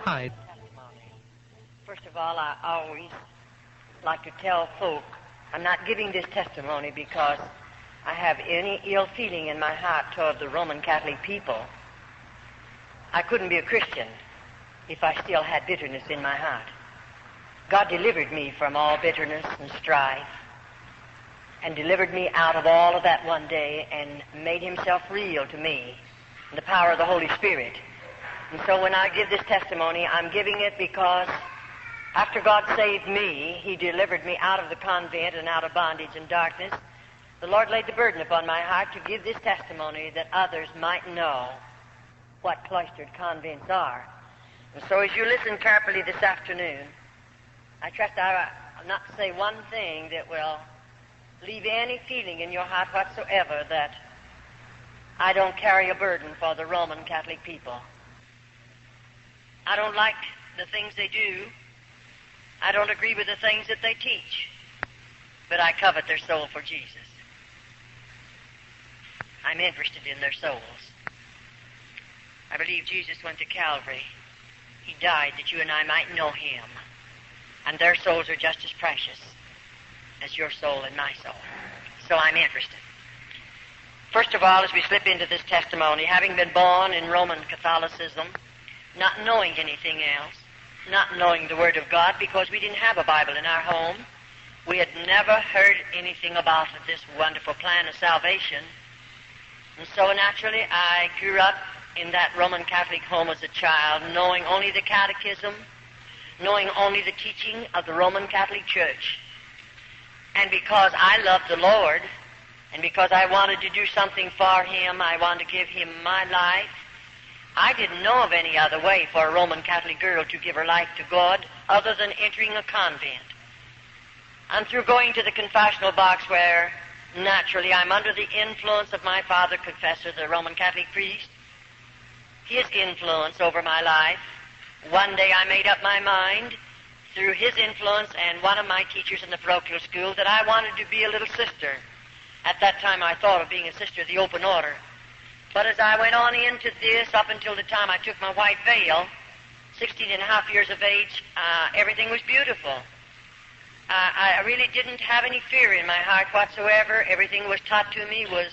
Hi. First of all, I always like to tell folk I'm not giving this testimony because I have any ill feeling in my heart toward the Roman Catholic people. I couldn't be a Christian if I still had bitterness in my heart. God delivered me from all bitterness and strife and delivered me out of all of that one day and made himself real to me in the power of the Holy Spirit. And so when I give this testimony, I'm giving it because after God saved me, he delivered me out of the convent and out of bondage and darkness. The Lord laid the burden upon my heart to give this testimony that others might know what cloistered convents are. And so as you listen carefully this afternoon, I trust I'll not say one thing that will leave any feeling in your heart whatsoever that I don't carry a burden for the Roman Catholic people. I don't like the things they do. I don't agree with the things that they teach. But I covet their soul for Jesus. I'm interested in their souls. I believe Jesus went to Calvary. He died that you and I might know him. And their souls are just as precious as your soul and my soul. So I'm interested. First of all, as we slip into this testimony, having been born in Roman Catholicism, not knowing anything else, not knowing the Word of God because we didn't have a Bible in our home, we had never heard anything about this wonderful plan of salvation. And so naturally I grew up in that Roman Catholic home as a child, knowing only the catechism, knowing only the teaching of the Roman Catholic Church. And because I loved the Lord, and because I wanted to do something for him, I wanted to give him my life, I didn't know of any other way for a Roman Catholic girl to give her life to God other than entering a convent. And through going to the confessional box where, naturally, I'm under the influence of my father confessor, the Roman Catholic priest, his influence over my life, one day I made up my mind through his influence and one of my teachers in the parochial school that I wanted to be a little sister. At that time I thought of being a sister of the open order. But as I went on into this, up until the time I took my white veil, 16 and a half years of age, everything was beautiful. I really didn't have any fear in my heart whatsoever. Everything was taught to me was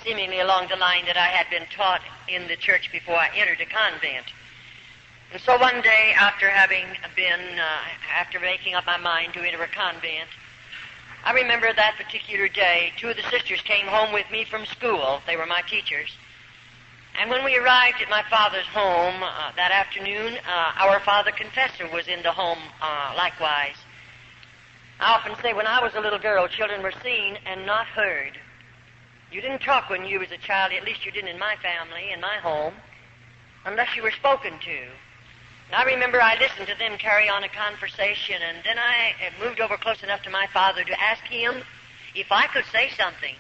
seemingly along the line that I had been taught in the church before I entered a convent. And so one day, after making up my mind to enter a convent, I remember that particular day, two of the sisters came home with me from school. They were my teachers. And when we arrived at my father's home that afternoon, our father confessor was in the home likewise. I often say when I was a little girl, children were seen and not heard. You didn't talk when you was a child, at least you didn't in my family, in my home, unless you were spoken to. And I remember I listened to them carry on a conversation, and then I moved over close enough to my father to ask him if I could say something.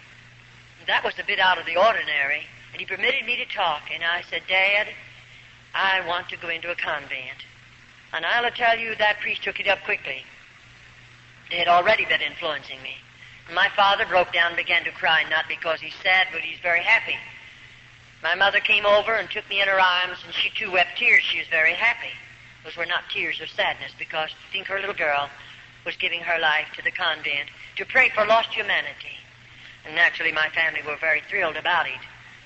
That was a bit out of the ordinary, and he permitted me to talk, and I said, Dad, I want to go into a convent. And I'll tell you, that priest took it up quickly. They had already been influencing me. And my father broke down and began to cry, not because he's sad, but he's very happy. My mother came over and took me in her arms, and she too wept tears. She was very happy. Those were not tears of sadness, because I think her little girl was giving her life to the convent to pray for lost humanity. And naturally my family were very thrilled about it,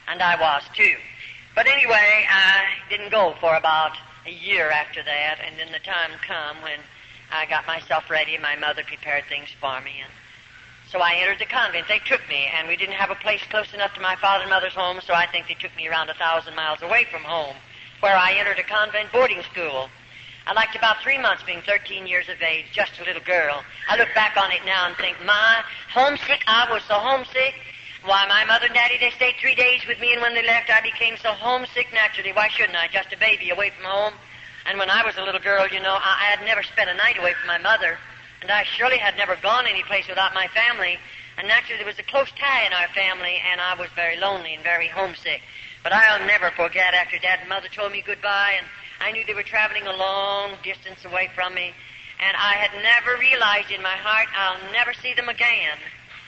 and I was too. But anyway, I didn't go for about a year after that, and then the time come when I got myself ready, and my mother prepared things for me, and so I entered the convent. They took me, and we didn't have a place close enough to my father and mother's home, so I think they took me around 1,000 miles away from home, where I entered a convent boarding school. I liked about 3 months being 13 years of age, just a little girl. I look back on it now and think, my, homesick, I was so homesick. Why, my mother and daddy, they stayed 3 days with me, and when they left, I became so homesick naturally. Why shouldn't I? Just a baby away from home. And when I was a little girl, you know, I had never spent a night away from my mother. And I surely had never gone any place without my family. And naturally, there was a close tie in our family, and I was very lonely and very homesick. But I'll never forget after Dad and Mother told me goodbye, and I knew they were traveling a long distance away from me. And I had never realized in my heart I'll never see them again.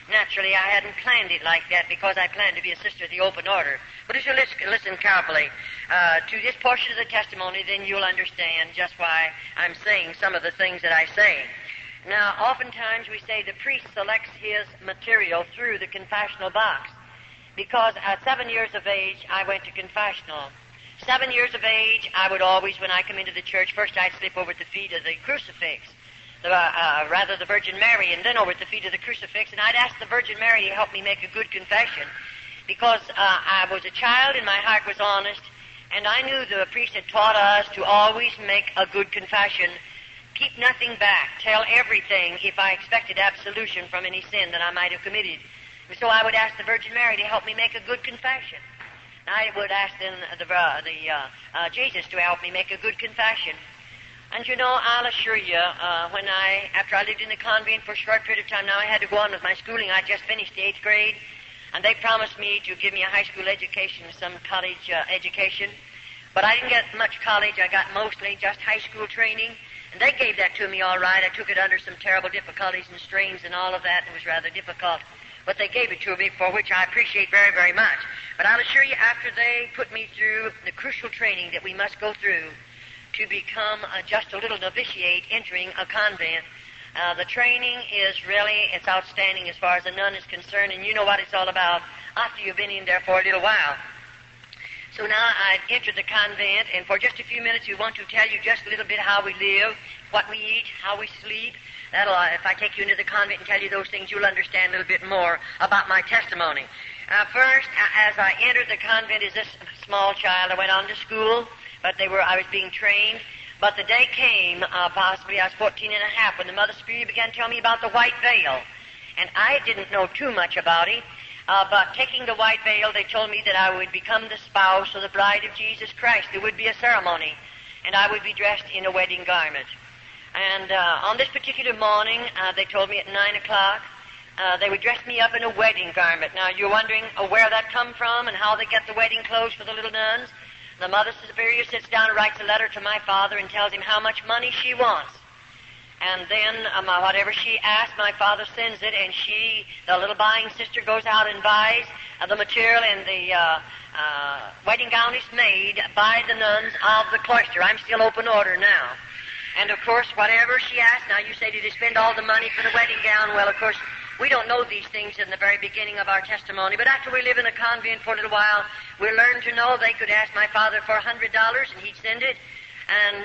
Naturally, I hadn't planned it like that because I planned to be a sister of the open order. But as you listen carefully, to this portion of the testimony, then you'll understand just why I'm saying some of the things that I say. Now, oftentimes we say the priest selects his material through the confessional box, because at 7 years of age, I went to confessional. 7 years of age, I would always, when I come into the church, first I'd slip over at the feet of the crucifix, the Virgin Mary, and then over at the feet of the crucifix, and I'd ask the Virgin Mary to help me make a good confession, because I was a child and my heart was honest, and I knew the priest had taught us to always make a good confession, keep nothing back, tell everything if I expected absolution from any sin that I might have committed. And so I would ask the Virgin Mary to help me make a good confession. I would ask then Jesus to help me make a good confession. And you know, I'll assure you, after I lived in the convent for a short period of time, now I had to go on with my schooling. I just finished the 8th grade, and they promised me to give me a high school education, some college education. But I didn't get much college. I got mostly just high school training, and they gave that to me all right. I took it under some terrible difficulties and strains and all of that, and it was rather difficult. But they gave it to me, for which I appreciate very, very much. But I'll assure you, after they put me through the crucial training that we must go through to become just a little novitiate entering a convent, the training is really, it's outstanding as far as a nun is concerned, and you know what it's all about after you've been in there for a little while. So now I've entered the convent, and for just a few minutes we want to tell you just a little bit how we live, what we eat, how we sleep. If I take you into the convent and tell you those things, you'll understand a little bit more about my testimony. First, as I entered the convent as this small child, I went on to school, but I was being trained. But the day came, possibly I was 14 and a half, when the Mother Superior began to tell me about the white veil. And I didn't know too much about it, but taking the white veil, they told me that I would become the spouse or the bride of Jesus Christ. There would be a ceremony, and I would be dressed in a wedding garment. And on this particular morning, they told me at 9 o'clock, they would dress me up in a wedding garment. Now, you're wondering where that come from and how they get the wedding clothes for the little nuns. The Mother Superior sits down and writes a letter to my father and tells him how much money she wants. And then whatever she asks, my father sends it, and the little buying sister, goes out and buys the material, and the wedding gown is made by the nuns of the cloister. I'm still open order now. And, of course, whatever she asks, now you say, did they spend all the money for the wedding gown? Well, of course, we don't know these things in the very beginning of our testimony, but after we live in a convent for a little while, we learn to know they could ask my father for $100, and he'd send it. And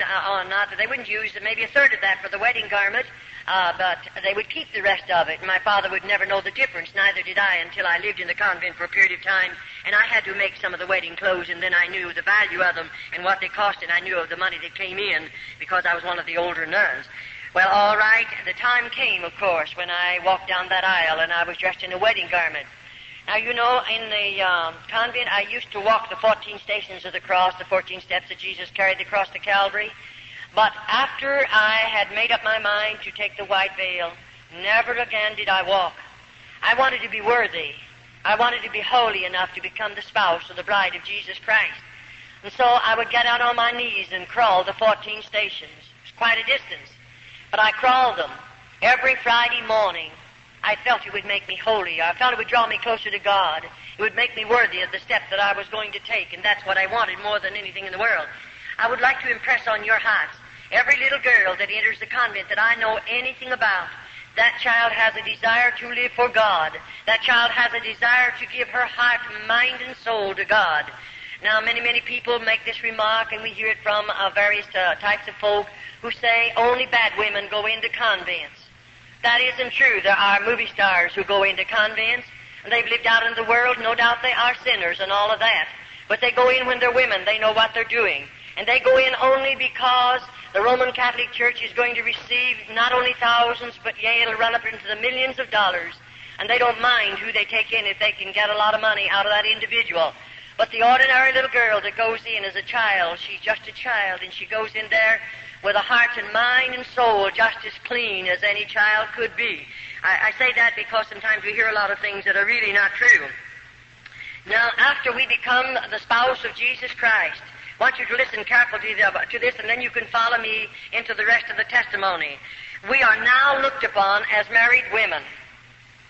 not that they wouldn't use maybe a third of that for the wedding garment, but they would keep the rest of it. And my father would never know the difference, neither did I, until I lived in the convent for a period of time, and I had to make some of the wedding clothes, and then I knew the value of them and what they cost, and I knew of the money that came in because I was one of the older nuns. Well, all right, the time came, of course, when I walked down that aisle, and I was dressed in a wedding garment. Now, you know, in the convent, I used to walk the 14 stations of the cross, the 14 steps that Jesus carried across the Calvary. But after I had made up my mind to take the white veil, never again did I walk. I wanted to be worthy. I wanted to be holy enough to become the spouse or the bride of Jesus Christ. And so I would get out on my knees and crawl the 14 stations. It's quite a distance. But I crawled them every Friday morning. I felt it would make me holy. I felt it would draw me closer to God. It would make me worthy of the step that I was going to take, and that's what I wanted more than anything in the world. I would like to impress on your hearts, every little girl that enters the convent that I know anything about, that child has a desire to live for God. That child has a desire to give her heart, mind, and soul to God. Now, many, many people make this remark, and we hear it from various types of folk who say only bad women go into convents. That isn't true. There are movie stars who go into convents, and they've lived out in the world. No doubt they are sinners and all of that. But they go in when they're women. They know what they're doing. And they go in only because the Roman Catholic Church is going to receive not only thousands, but yea, it'll run up into the millions of dollars. And they don't mind who they take in if they can get a lot of money out of that individual. But the ordinary little girl that goes in as a child, she's just a child, and she goes in there with a heart and mind and soul just as clean as any child could be. I say that because sometimes we hear a lot of things that are really not true. Now, after we become the spouse of Jesus Christ, I want you to listen carefully to this, and then you can follow me into the rest of the testimony. We are now looked upon as married women.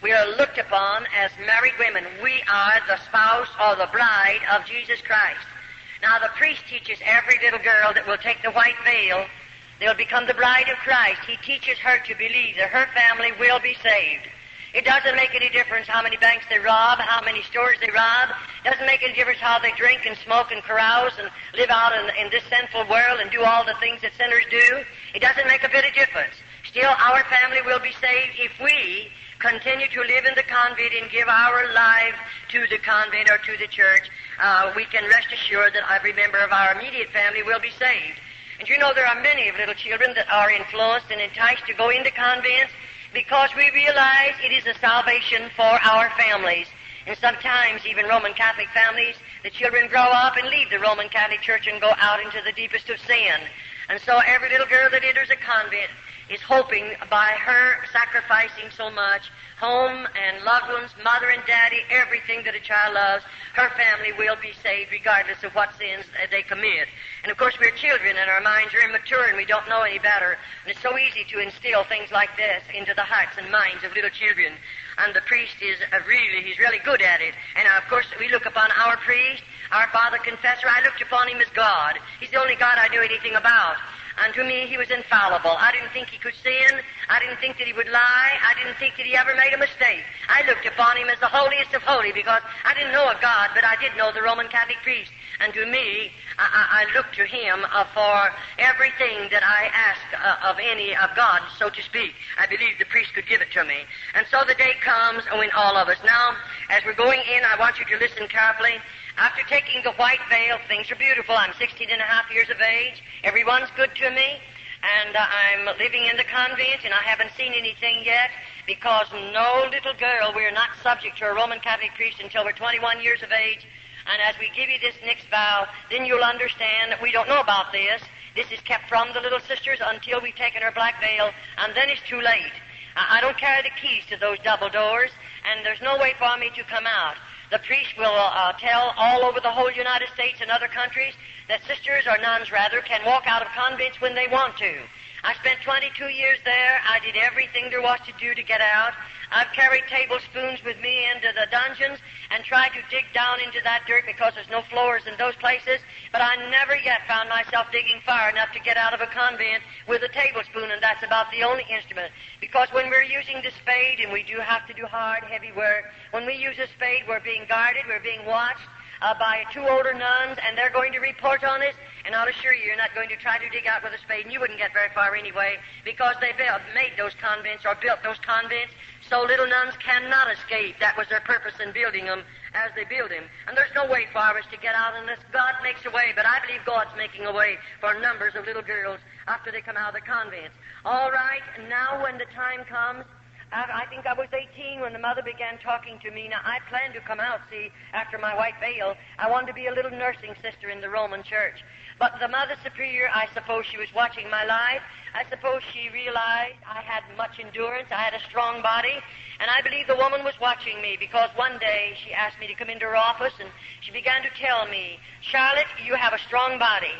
We are looked upon as married women. We are the spouse or the bride of Jesus Christ. Now, the priest teaches every little girl that will take the white veil, they'll become the bride of Christ. He teaches her to believe that her family will be saved. It doesn't make any difference how many banks they rob, how many stores they rob. It doesn't make any difference how they drink and smoke and carouse and live out in this sinful world and do all the things that sinners do. It doesn't make a bit of difference. Still, our family will be saved if we continue to live in the convent and give our life to the convent or to the church. We can rest assured that every member of our immediate family will be saved. And you know there are many of little children that are influenced and enticed to go into convents because we realize it is a salvation for our families. And sometimes, even Roman Catholic families, the children grow up and leave the Roman Catholic Church and go out into the deepest of sin. And so every little girl that enters a convent is hoping by her sacrificing so much, home and loved ones, mother and daddy, everything that a child loves, her family will be saved regardless of what sins they commit. And of course we're children and our minds are immature and we don't know any better. And it's so easy to instill things like this into the hearts and minds of little children. And the priest is he's really good at it. And of course we look upon our priest, our father confessor, I looked upon him as God. He's the only God I knew anything about. And to me, he was infallible. I didn't think he could sin. I didn't think that he would lie. I didn't think that he ever made a mistake. I looked upon him as the holiest of holy because I didn't know a God, but I did know the Roman Catholic priest. And to me, I looked to him for everything that I asked of God, so to speak. I believed the priest could give it to me. And so the day comes when all of us. Now, as we're going in, I want you to listen carefully. After taking the white veil, things are beautiful. I'm 16 and a half years of age. Everyone's good to me. And I'm living in the convent, and I haven't seen anything yet because no little girl, we're not subject to a Roman Catholic priest until we're 21 years of age. And as we give you this next vow, then you'll understand that we don't know about this. This is kept from the little sisters until we've taken our black veil, and then it's too late. I don't carry the keys to those double doors, and there's no way for me to come out. The priest will tell all over the whole United States and other countries that sisters, or nuns rather, can walk out of convents when they want to. I spent 22 years there. I did everything there was to do to get out. I've carried tablespoons with me into the dungeons and tried to dig down into that dirt because there's no floors in those places, but I never yet found myself digging far enough to get out of a convent with a tablespoon, and that's about the only instrument. Because when we're using the spade, and we do have to do hard, heavy work, when we use a spade, we're being guarded, we're being watched by two older nuns, and they're going to report on us, and I'll assure you, you're not going to try to dig out with a spade, and you wouldn't get very far anyway, because they made those convents or built those convents so little nuns cannot escape. That was their purpose in building them as they build them. And there's no way for us to get out unless God makes a way, but I believe God's making a way for numbers of little girls after they come out of the convents. All right, now when the time comes, I think I was 18 when the mother began talking to me. Now, I planned to come out, see, after my white veil. I wanted to be a little nursing sister in the Roman Church. But the Mother Superior, I suppose she was watching my life. I suppose she realized I had much endurance. I had a strong body. And I believe the woman was watching me because one day she asked me to come into her office and she began to tell me, Charlotte, you have a strong body.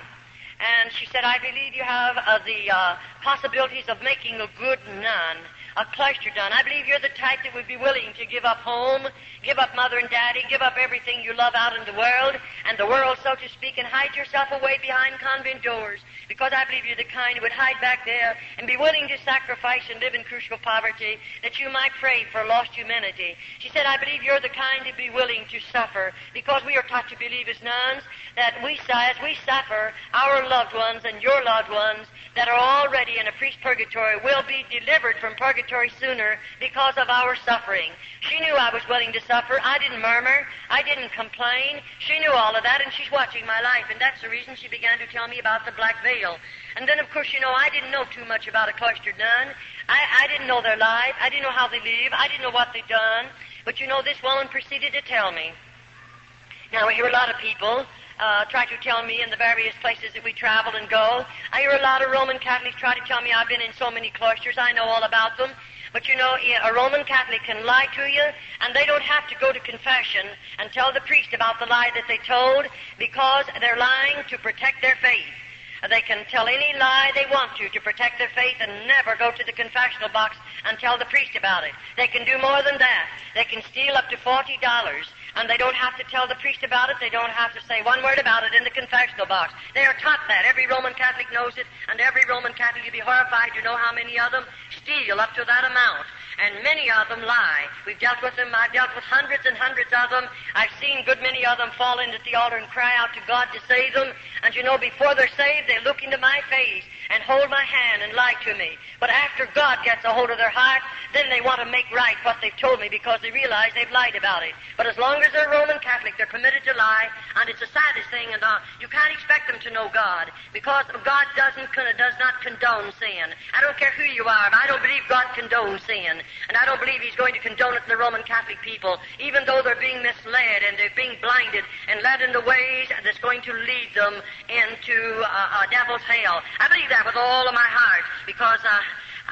And she said, I believe you have the possibilities of making a good nun, a cloister nun. I believe you're the type that would be willing to give up home, give up mother and daddy, give up everything you love out in the world, so to speak, and hide yourself away behind convent doors. Because I believe you're the kind who would hide back there and be willing to sacrifice and live in crucial poverty that you might pray for lost humanity. She said, I believe you're the kind to be willing to suffer because we are taught to believe as nuns that as we suffer, our loved ones and your loved ones that are already in a priest purgatory will be delivered from purgatory sooner because of our suffering. She knew I was willing to suffer. I didn't murmur. I didn't complain. She knew all of that, and she's watching my life, and that's the reason she began to tell me about the black veil. And then, of course, I didn't know too much about a cloistered nun. I didn't know their life. I didn't know how they live. I didn't know what they'd done. But, this woman proceeded to tell me. Now, I hear a lot of people try to tell me in the various places that we travel and go. I hear a lot of Roman Catholics try to tell me I've been in so many cloisters. I know all about them. But a Roman Catholic can lie to you, and they don't have to go to confession and tell the priest about the lie that they told because they're lying to protect their faith. They can tell any lie they want to protect their faith and never go to the confessional box and tell the priest about it. They can do more than that. They can steal up to $40 And they don't have to tell the priest about it. They don't have to say one word about it in the confessional box. They are taught that. Every Roman Catholic knows it, and every Roman Catholic, you'd be horrified to know how many of them steal up to that amount. And many of them lie. We've dealt with them. I've dealt with hundreds and hundreds of them. I've seen a good many of them fall in at the altar and cry out to God to save them. And you know, before they're saved, they look into my face and hold my hand and lie to me. But after God gets a hold of their heart, then they want to make right what they've told me because they realize they've lied about it. But as long as they're Roman Catholic, they're permitted to lie, and it's the saddest thing, and you can't expect them to know God because God does not condone sin. I don't care who you are, but I don't believe God condones sin, and I don't believe He's going to condone it in the Roman Catholic people, even though they're being misled and they're being blinded and led in the ways that's going to lead them into a devil's hell. I believe that with all of my heart because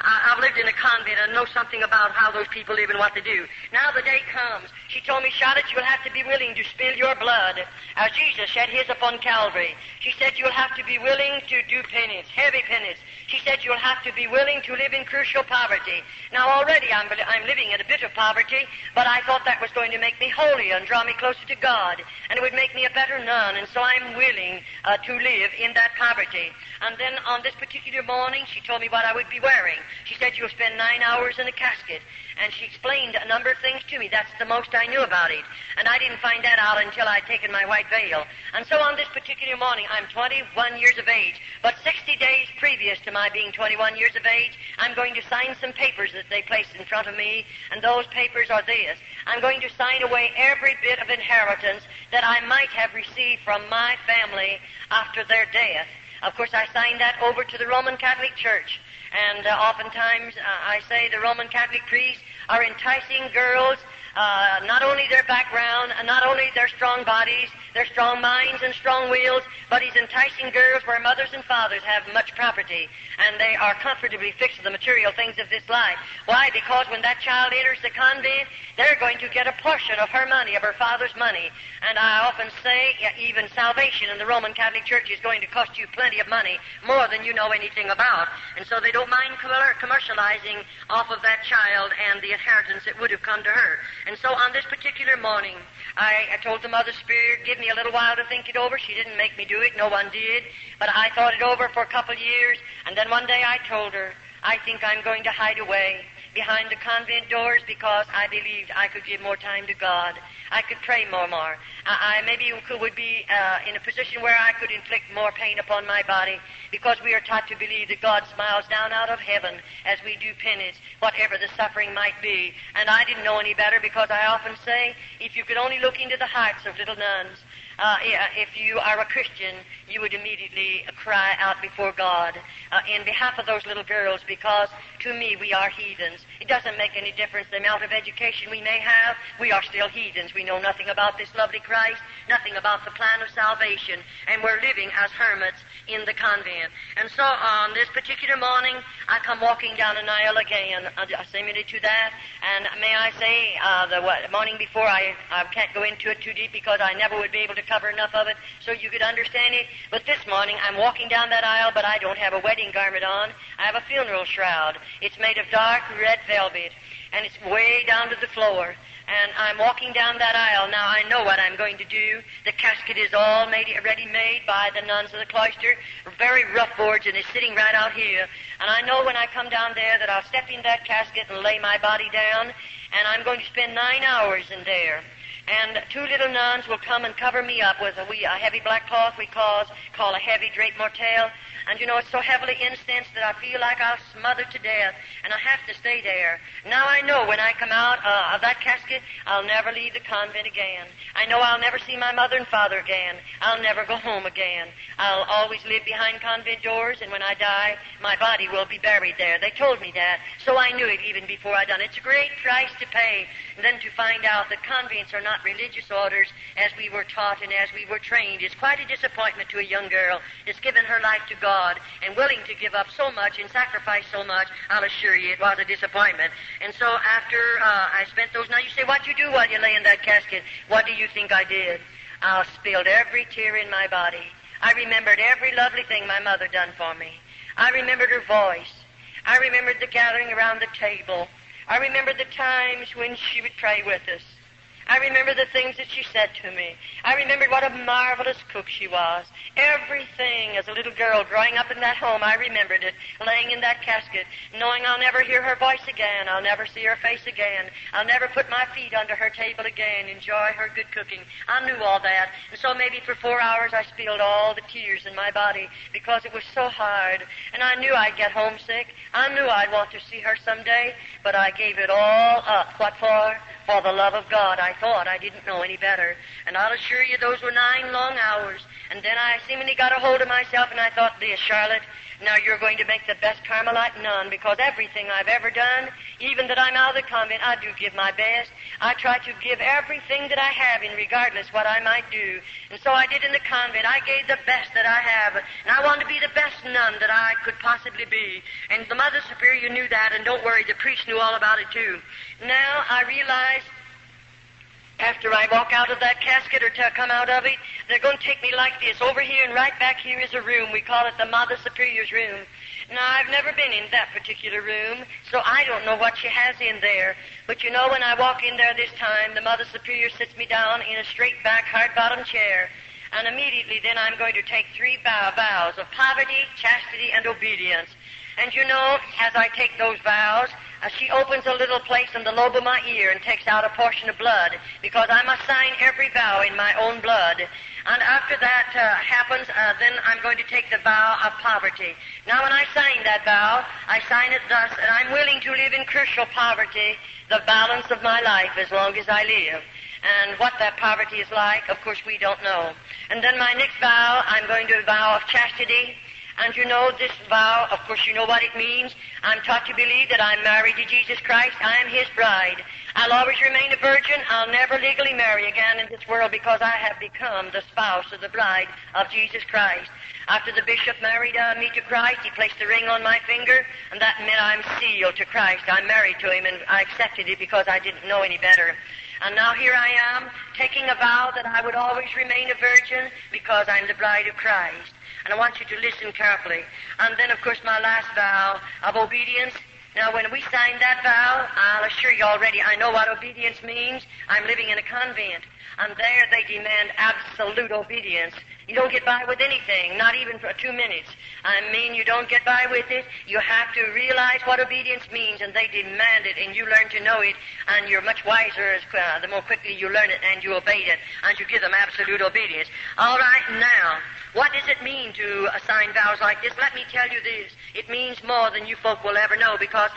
I've lived in a convent and know something about how those people live and what they do. Now the day comes. She told me, Charlotte, you'll have to be willing to spill your blood as Jesus shed his upon Calvary. She said you'll have to be willing to do penance, heavy penance. She said you'll have to be willing to live in crucial poverty. Now already I'm living in a bit of poverty, but I thought that was going to make me holier and draw me closer to God, and it would make me a better nun, and so I'm willing to live in that poverty. And then on this particular morning, she told me what I would be wearing. She said you'll spend 9 hours in a casket, and she explained a number of things to me. That's the most I knew about it, and I didn't find that out until I'd taken my white veil. And so on this particular morning, I'm 21 years of age, but 60 days previous to my being 21 years of age, I'm going to sign some papers that they placed in front of me, and those papers are this. I'm going to sign away every bit of inheritance that I might have received from my family after their death. Of course, I signed that over to the Roman Catholic Church. And oftentimes, I say the Roman Catholic priests are enticing girls, not only their background, and not only their strong bodies, their strong minds and strong wills, but he's enticing girls where mothers and fathers have much property, and they are comfortably fixed to the material things of this life. Why? Because when that child enters the convent, they're going to get a portion of her money, of her father's money. And I often say, even salvation in the Roman Catholic Church is going to cost you plenty of money, more than you know anything about. And so they don't mind commercializing off of that child and the inheritance that would have come to her. And so on this particular morning, I told the Mother Spirit, give me a little while to think it over. She didn't make me do it. No one did. But I thought it over for a couple of years, and then one day I told her, I think I'm going to hide away behind the convent doors because I believed I could give more time to God. I could pray more. I maybe would be in a position where I could inflict more pain upon my body because we are taught to believe that God smiles down out of heaven as we do penance, whatever the suffering might be. And I didn't know any better because I often say, if you could only look into the hearts of little nuns, if you are a Christian, you would immediately cry out before God in behalf of those little girls because to me we are heathens. It doesn't make any difference the amount of education we may have. We are still heathens. We know nothing about this lovely Christ, nothing about the plan of salvation, and we're living as hermits in the convent. And so on this particular morning, I come walking down an aisle again, similar to that, and may I say, the morning before, I can't go into it too deep because I never would be able to cover enough of it so you could understand it. But this morning, I'm walking down that aisle, but I don't have a wedding garment on. I have a funeral shroud. It's made of dark red velvet, and it's way down to the floor. And I'm walking down that aisle. Now, I know what I'm going to do. The casket is all ready made by the nuns of the cloister, very rough boards, and it's sitting right out here. And I know when I come down there that I'll step in that casket and lay my body down, and I'm going to spend 9 hours in there. And 2 little nuns will come and cover me up with a heavy black cloth we call a heavy drape mortelle. And you know, it's so heavily incensed that I feel like I'll smother to death, and I have to stay there. Now I know when I come out of that casket, I'll never leave the convent again. I know I'll never see my mother and father again. I'll never go home again. I'll always live behind convent doors, and when I die, my body will be buried there. They told me that, so I knew it even before I done it. It's a great price to pay, and then to find out that convents are not religious orders as we were taught and as we were trained. It's quite a disappointment to a young girl that's given her life to God and willing to give up so much and sacrifice so much. I'll assure you it was a disappointment. And so after I spent those nights, you say, what you do while you lay in that casket? What do you think I did? I spilled every tear in my body. I remembered every lovely thing my mother done for me. I remembered her voice. I remembered the gathering around the table. I remembered the times when she would pray with us. I remember the things that she said to me. I remembered what a marvelous cook she was. Everything as a little girl growing up in that home, I remembered it, laying in that casket, knowing I'll never hear her voice again. I'll never see her face again. I'll never put my feet under her table again, enjoy her good cooking. I knew all that. And so maybe for 4 hours I spilled all the tears in my body because it was so hard. And I knew I'd get homesick. I knew I'd want to see her someday, but I gave it all up. What for? For the love of God. I thought I didn't know any better. And I'll assure you those were 9 long hours. And then I seemingly got a hold of myself and I thought, this, Charlotte, now you're going to make the best Carmelite nun, because everything I've ever done, even that I'm out of the convent, I do give my best. I try to give everything that I have in regardless what I might do. And so I did in the convent. I gave the best that I have. And I wanted to be the best nun that I could possibly be. And the Mother Superior knew that, and don't worry, the priest knew all about it too. Now I realize after I walk out of that casket or to come out of it, they're going to take me like this. Over here and right back here is a room. We call it the Mother Superior's room. Now, I've never been in that particular room, so I don't know what she has in there. But you know, when I walk in there this time, the Mother Superior sits me down in a straight-back, hard-bottom chair. And immediately then I'm going to take 3 vows of poverty, chastity, and obedience. And you know, as I take those vows, she opens a little place in the lobe of my ear and takes out a portion of blood, because I must sign every vow in my own blood. And after that happens, then I'm going to take the vow of poverty. Now, when I sign that vow, I sign it thus, and I'm willing to live in crucial poverty the balance of my life as long as I live. And what that poverty is like, of course, we don't know. And then my next vow, I'm going to vow of chastity. And you know, this vow, of course, you know what it means. I'm taught to believe that I'm married to Jesus Christ. I am His bride. I'll always remain a virgin. I'll never legally marry again in this world, because I have become the spouse of the bride of Jesus Christ. After the bishop married me to Christ, he placed the ring on my finger, and that meant I'm sealed to Christ. I'm married to Him, and I accepted it because I didn't know any better. And now here I am, taking a vow that I would always remain a virgin because I'm the bride of Christ. And I want you to listen carefully. And then, of course, my last vow of obedience. Now, when we sign that vow, I'll assure you already, I know what obedience means. I'm living in a convent. And there they demand absolute obedience. You don't get by with anything, not even for 2 minutes. I mean, you don't get by with it. You have to realize what obedience means, and they demand it, and you learn to know it, and you're much wiser the more quickly you learn it and you obey it, and you give them absolute obedience. All right, now, what does it mean to assign vows like this? Let me tell you this. It means more than you folk will ever know, because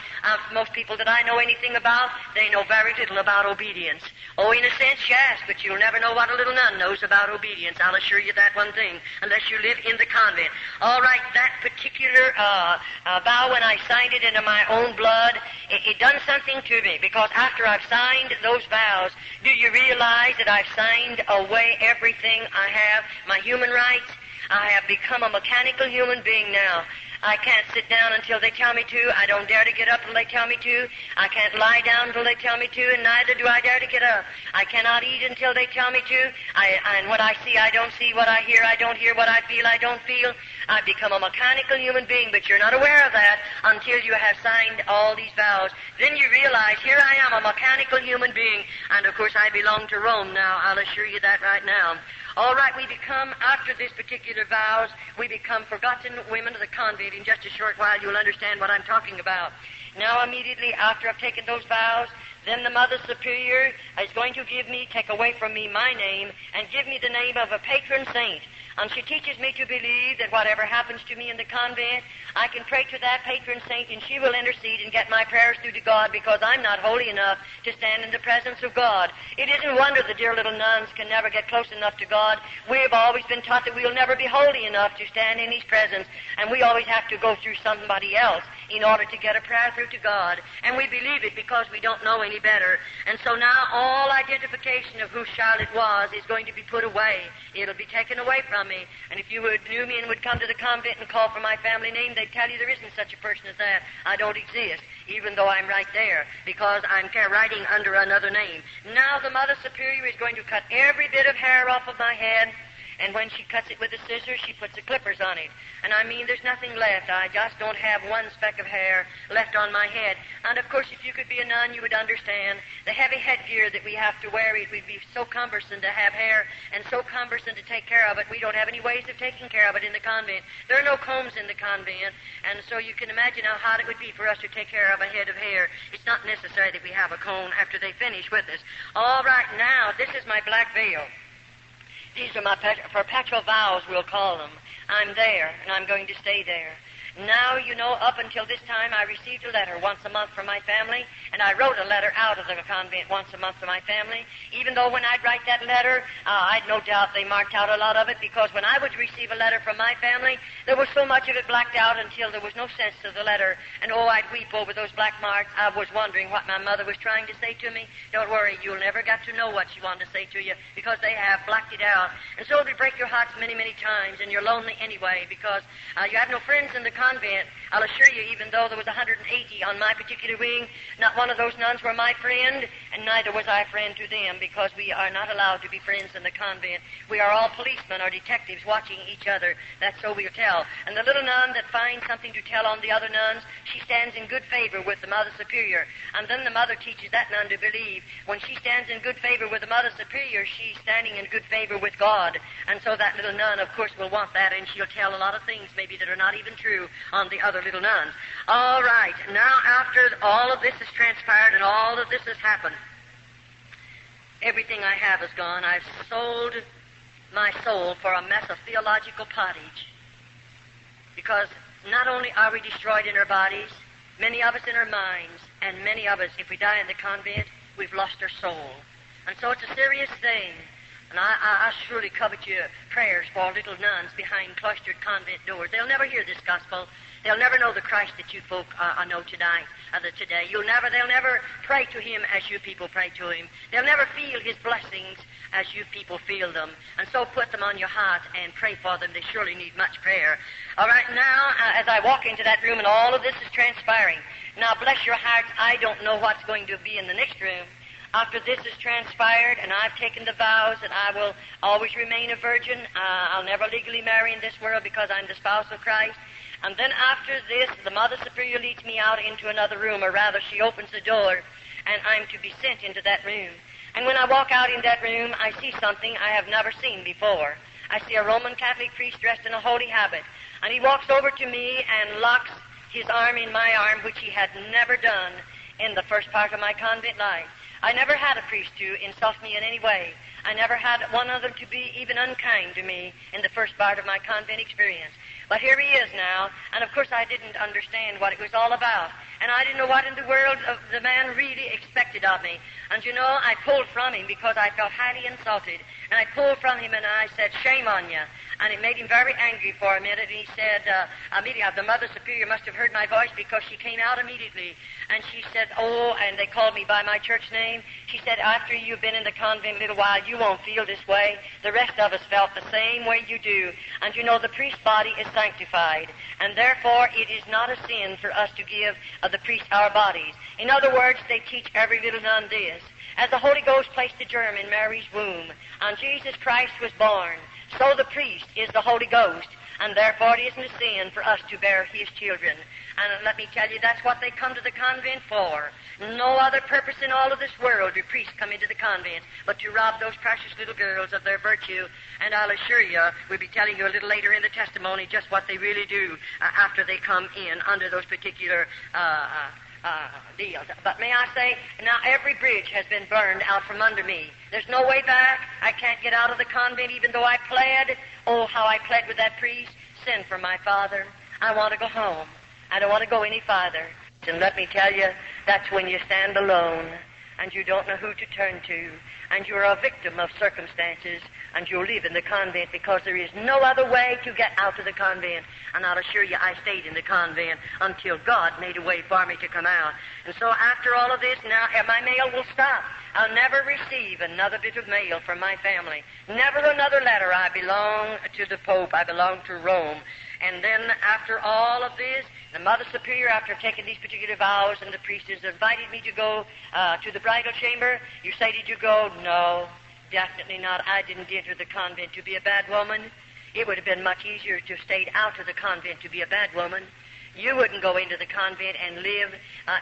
most people that I know anything about, they know very little about obedience. Oh, in a sense, yes, but you'll never know what a little nun knows about obedience. I'll assure you that one thing, unless you live in the convent. All right, that particular vow, when I signed it into my own blood, it done something to me, because after I've signed those vows, do you realize that I've signed away everything I have, my human rights? I have become a mechanical human being now. I can't sit down until they tell me to. I don't dare to get up until they tell me to. I can't lie down until they tell me to, and neither do I dare to get up. I cannot eat until they tell me to. And what I see, I don't see. What I don't hear. What I don't feel. I've become a mechanical human being, but you're not aware of that until you have signed all these vows. Then you realize, here I am, a mechanical human being, and of course I belong to Rome now. I'll assure you that right now. All right, we become, after this particular vows, we become forgotten women of the convent. In just a short while, you'll understand what I'm talking about. Now, immediately after I've taken those vows, then the Mother Superior is going to take away from me my name, and give me the name of a patron saint. And she teaches me to believe that whatever happens to me in the convent, I can pray to that patron saint, and she will intercede and get my prayers through to God, because I'm not holy enough to stand in the presence of God. It isn't wonder the dear little nuns can never get close enough to God. We have always been taught that we'll never be holy enough to stand in His presence, and we always have to go through somebody else in order to get a prayer through to God. And we believe it because we don't know any better. And so now all identification of who Charlotte was is going to be put away. It'll be taken away from me. And if you knew me and would come to the convent and call for my family name, they'd tell you there isn't such a person as that. I don't exist, even though I'm right there, because I'm writing under another name. Now the Mother Superior is going to cut every bit of hair off of my head, And when she cuts it with a scissors, she puts the clippers on it. And I mean, there's nothing left. I just don't have one speck of hair left on my head. And of course, if you could be a nun, you would understand the heavy headgear that we have to wear. It would be so cumbersome to have hair and so cumbersome to take care of it. We don't have any ways of taking care of it in the convent. There are no combs in the convent. And so you can imagine how hard it would be for us to take care of a head of hair. It's not necessary that we have a comb after they finish with us. All right, now, this is my black veil. These are my perpetual vows, we'll call them. I'm there, and I'm going to stay there. Now, you know, up until this time, I received a letter once a month from my family, and I wrote a letter out of the convent once a month to my family, even though when I'd write that letter, I'd no doubt they marked out a lot of it, because when I would receive a letter from my family, there was so much of it blacked out until there was no sense to the letter, and oh, I'd weep over those black marks. I was wondering what my mother was trying to say to me. Don't worry, you'll never get to know what she wanted to say to you, because they have blacked it out. And so it'll break your hearts many, many times, and you're lonely anyway, because you have no friends in the convent. I'll assure you, even though there was 180 on my particular wing, not one of those nuns were my friend, and neither was I friend to them, because we are not allowed to be friends in the convent. We are all policemen or detectives watching each other. That's so we'll tell. And the little nun that finds something to tell on the other nuns, she stands in good favor with the Mother Superior. And then the mother teaches that nun to believe. When she stands in good favor with the Mother Superior, she's standing in good favor with God. And so that little nun, of course, will want that, and she'll tell a lot of things maybe that are not even true on the other little nuns. All right, now after all of this has transpired and all of this has happened, everything I have is gone. I've sold my soul for a mess of theological pottage, because not only are we destroyed in our bodies, many of us in our minds, and many of us, if we die in the convent, we've lost our soul. And so it's a serious thing. And I surely covet your prayers for little nuns behind cloistered convent doors. They'll never hear this gospel. They'll never know the Christ that you folk know tonight, today. They'll never pray to him as you people pray to him. They'll never feel his blessings as you people feel them. And so put them on your heart and pray for them. They surely need much prayer. All right, now, as I walk into that room and all of this is transpiring, now bless your hearts, I don't know what's going to be in the next room. After this has transpired and I've taken the vows that I will always remain a virgin, I'll never legally marry in this world because I'm the spouse of Christ. And then after this, the Mother Superior leads me out into another room, or rather she opens the door, and I'm to be sent into that room. And when I walk out in that room, I see something I have never seen before. I see a Roman Catholic priest dressed in a holy habit, and he walks over to me and locks his arm in my arm, which he had never done in the first part of my convent life. I never had a priest to insult me in any way. I never had one of them to be even unkind to me in the first part of my convent experience. But here he is now, and of course I didn't understand what it was all about. And I didn't know what in the world the man really expected of me. And you know, I pulled from him because I felt highly insulted. And I pulled from him and I said, "Shame on you." And it made him very angry for a minute. And he said, immediately, the Mother Superior must have heard my voice because she came out immediately. And she said, "Oh," and they called me by my church name. She said, "After you've been in the convent a little while, you won't feel this way. The rest of us felt the same way you do. And you know, the priest's body is sanctified. And therefore, it is not a sin for us to give the priest our bodies." In other words, they teach every little nun this. As the Holy Ghost placed the germ in Mary's womb, and Jesus Christ was born, so the priest is the Holy Ghost, and therefore it isn't a sin for us to bear his children. And let me tell you, that's what they come to the convent for. No other purpose in all of this world do priests come into the convent but to rob those precious little girls of their virtue. And I'll assure you, we'll be telling you a little later in the testimony just what they really do after they come in under those particular deals. But may I say, now every bridge has been burned out from under me. There's no way back. I can't get out of the convent even though I pled. Oh, how I pled with that priest. Send for my father. I want to go home. I don't want to go any farther. And let me tell you, that's when you stand alone and you don't know who to turn to, and you're a victim of circumstances, and you live in the convent because there is no other way to get out of the convent. And I'll assure you, I stayed in the convent until God made a way for me to come out. And so after all of this, now my mail will stop. I'll never receive another bit of mail from my family. Never another letter. I belong to the Pope. I belong to Rome. And then after all of this, the Mother Superior, after taking these particular vows, and the priestess invited me to go to the bridal chamber. You say, "Did you go?" "No." Definitely not. I didn't enter the convent to be a bad woman. It would have been much easier to have stayed out of the convent to be a bad woman. You wouldn't go into the convent and live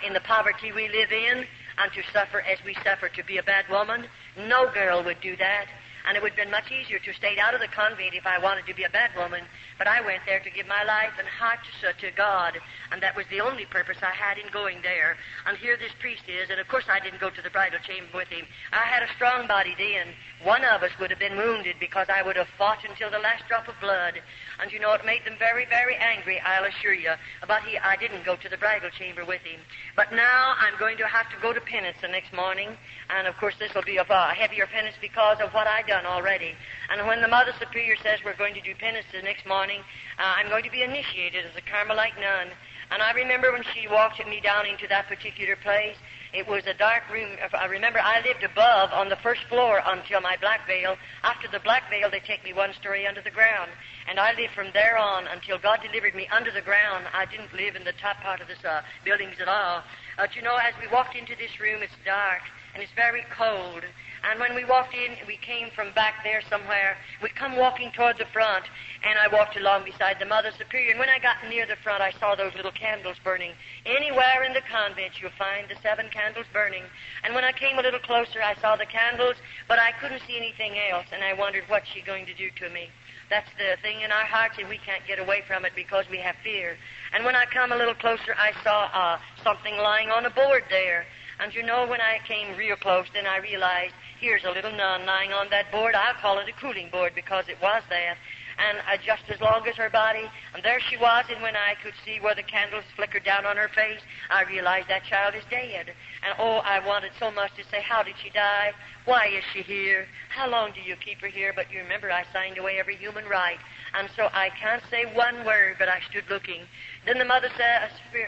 in the poverty we live in and to suffer as we suffer to be a bad woman. No girl would do that. And it would have been much easier to have stayed out of the convent if I wanted to be a bad woman. But I went there to give my life and heart to God. And that was the only purpose I had in going there. And here this priest is. And of course I didn't go to the bridal chamber with him. I had a strong body then. One of us would have been wounded because I would have fought until the last drop of blood. And you know, it made them very, very angry, I'll assure you. But I didn't go to the bridal chamber with him. But now I'm going to have to go to penance the next morning. And of course this will be a heavier penance because of what I've done already. And when the Mother Superior says we're going to do penance the next morning, I'm going to be initiated as a Carmelite nun. And I remember when she walked me down into that particular place, it was a dark room. I remember I lived above on the first floor until my black veil. After the black veil, they take me one story under the ground. And I lived from there on until God delivered me under the ground. I didn't live in the top part of this buildings at all. But you know, as we walked into this room, it's dark and it's very cold. And when we walked in, we came from back there somewhere. We come walking toward the front, and I walked along beside the Mother Superior. And when I got near the front, I saw those little candles burning. Anywhere in the convent, you'll find the 7 candles burning. And when I came a little closer, I saw the candles, but I couldn't see anything else. And I wondered, what's she going to do to me? That's the thing in our hearts, and we can't get away from it because we have fear. And when I come a little closer, I saw something lying on a board there. And you know, when I came real close, then I realized, here's a little nun lying on that board. I'll call it a cooling board because it was that. And just as long as her body, and there she was, and when I could see where the candles flickered down on her face, I realized that child is dead. And oh, I wanted so much to say, how did she die? Why is she here? How long do you keep her here? But you remember, I signed away every human right. And so I can't say one word, but I stood looking. Then the Mother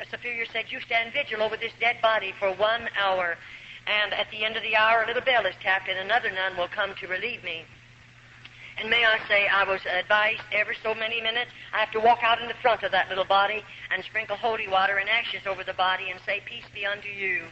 Superior said, you stand vigil over this dead body for 1 hour. And at the end of the hour, a little bell is tapped, and another nun will come to relieve me. And may I say, I was advised every so many minutes, I have to walk out in the front of that little body and sprinkle holy water and ashes over the body and say, peace be unto you.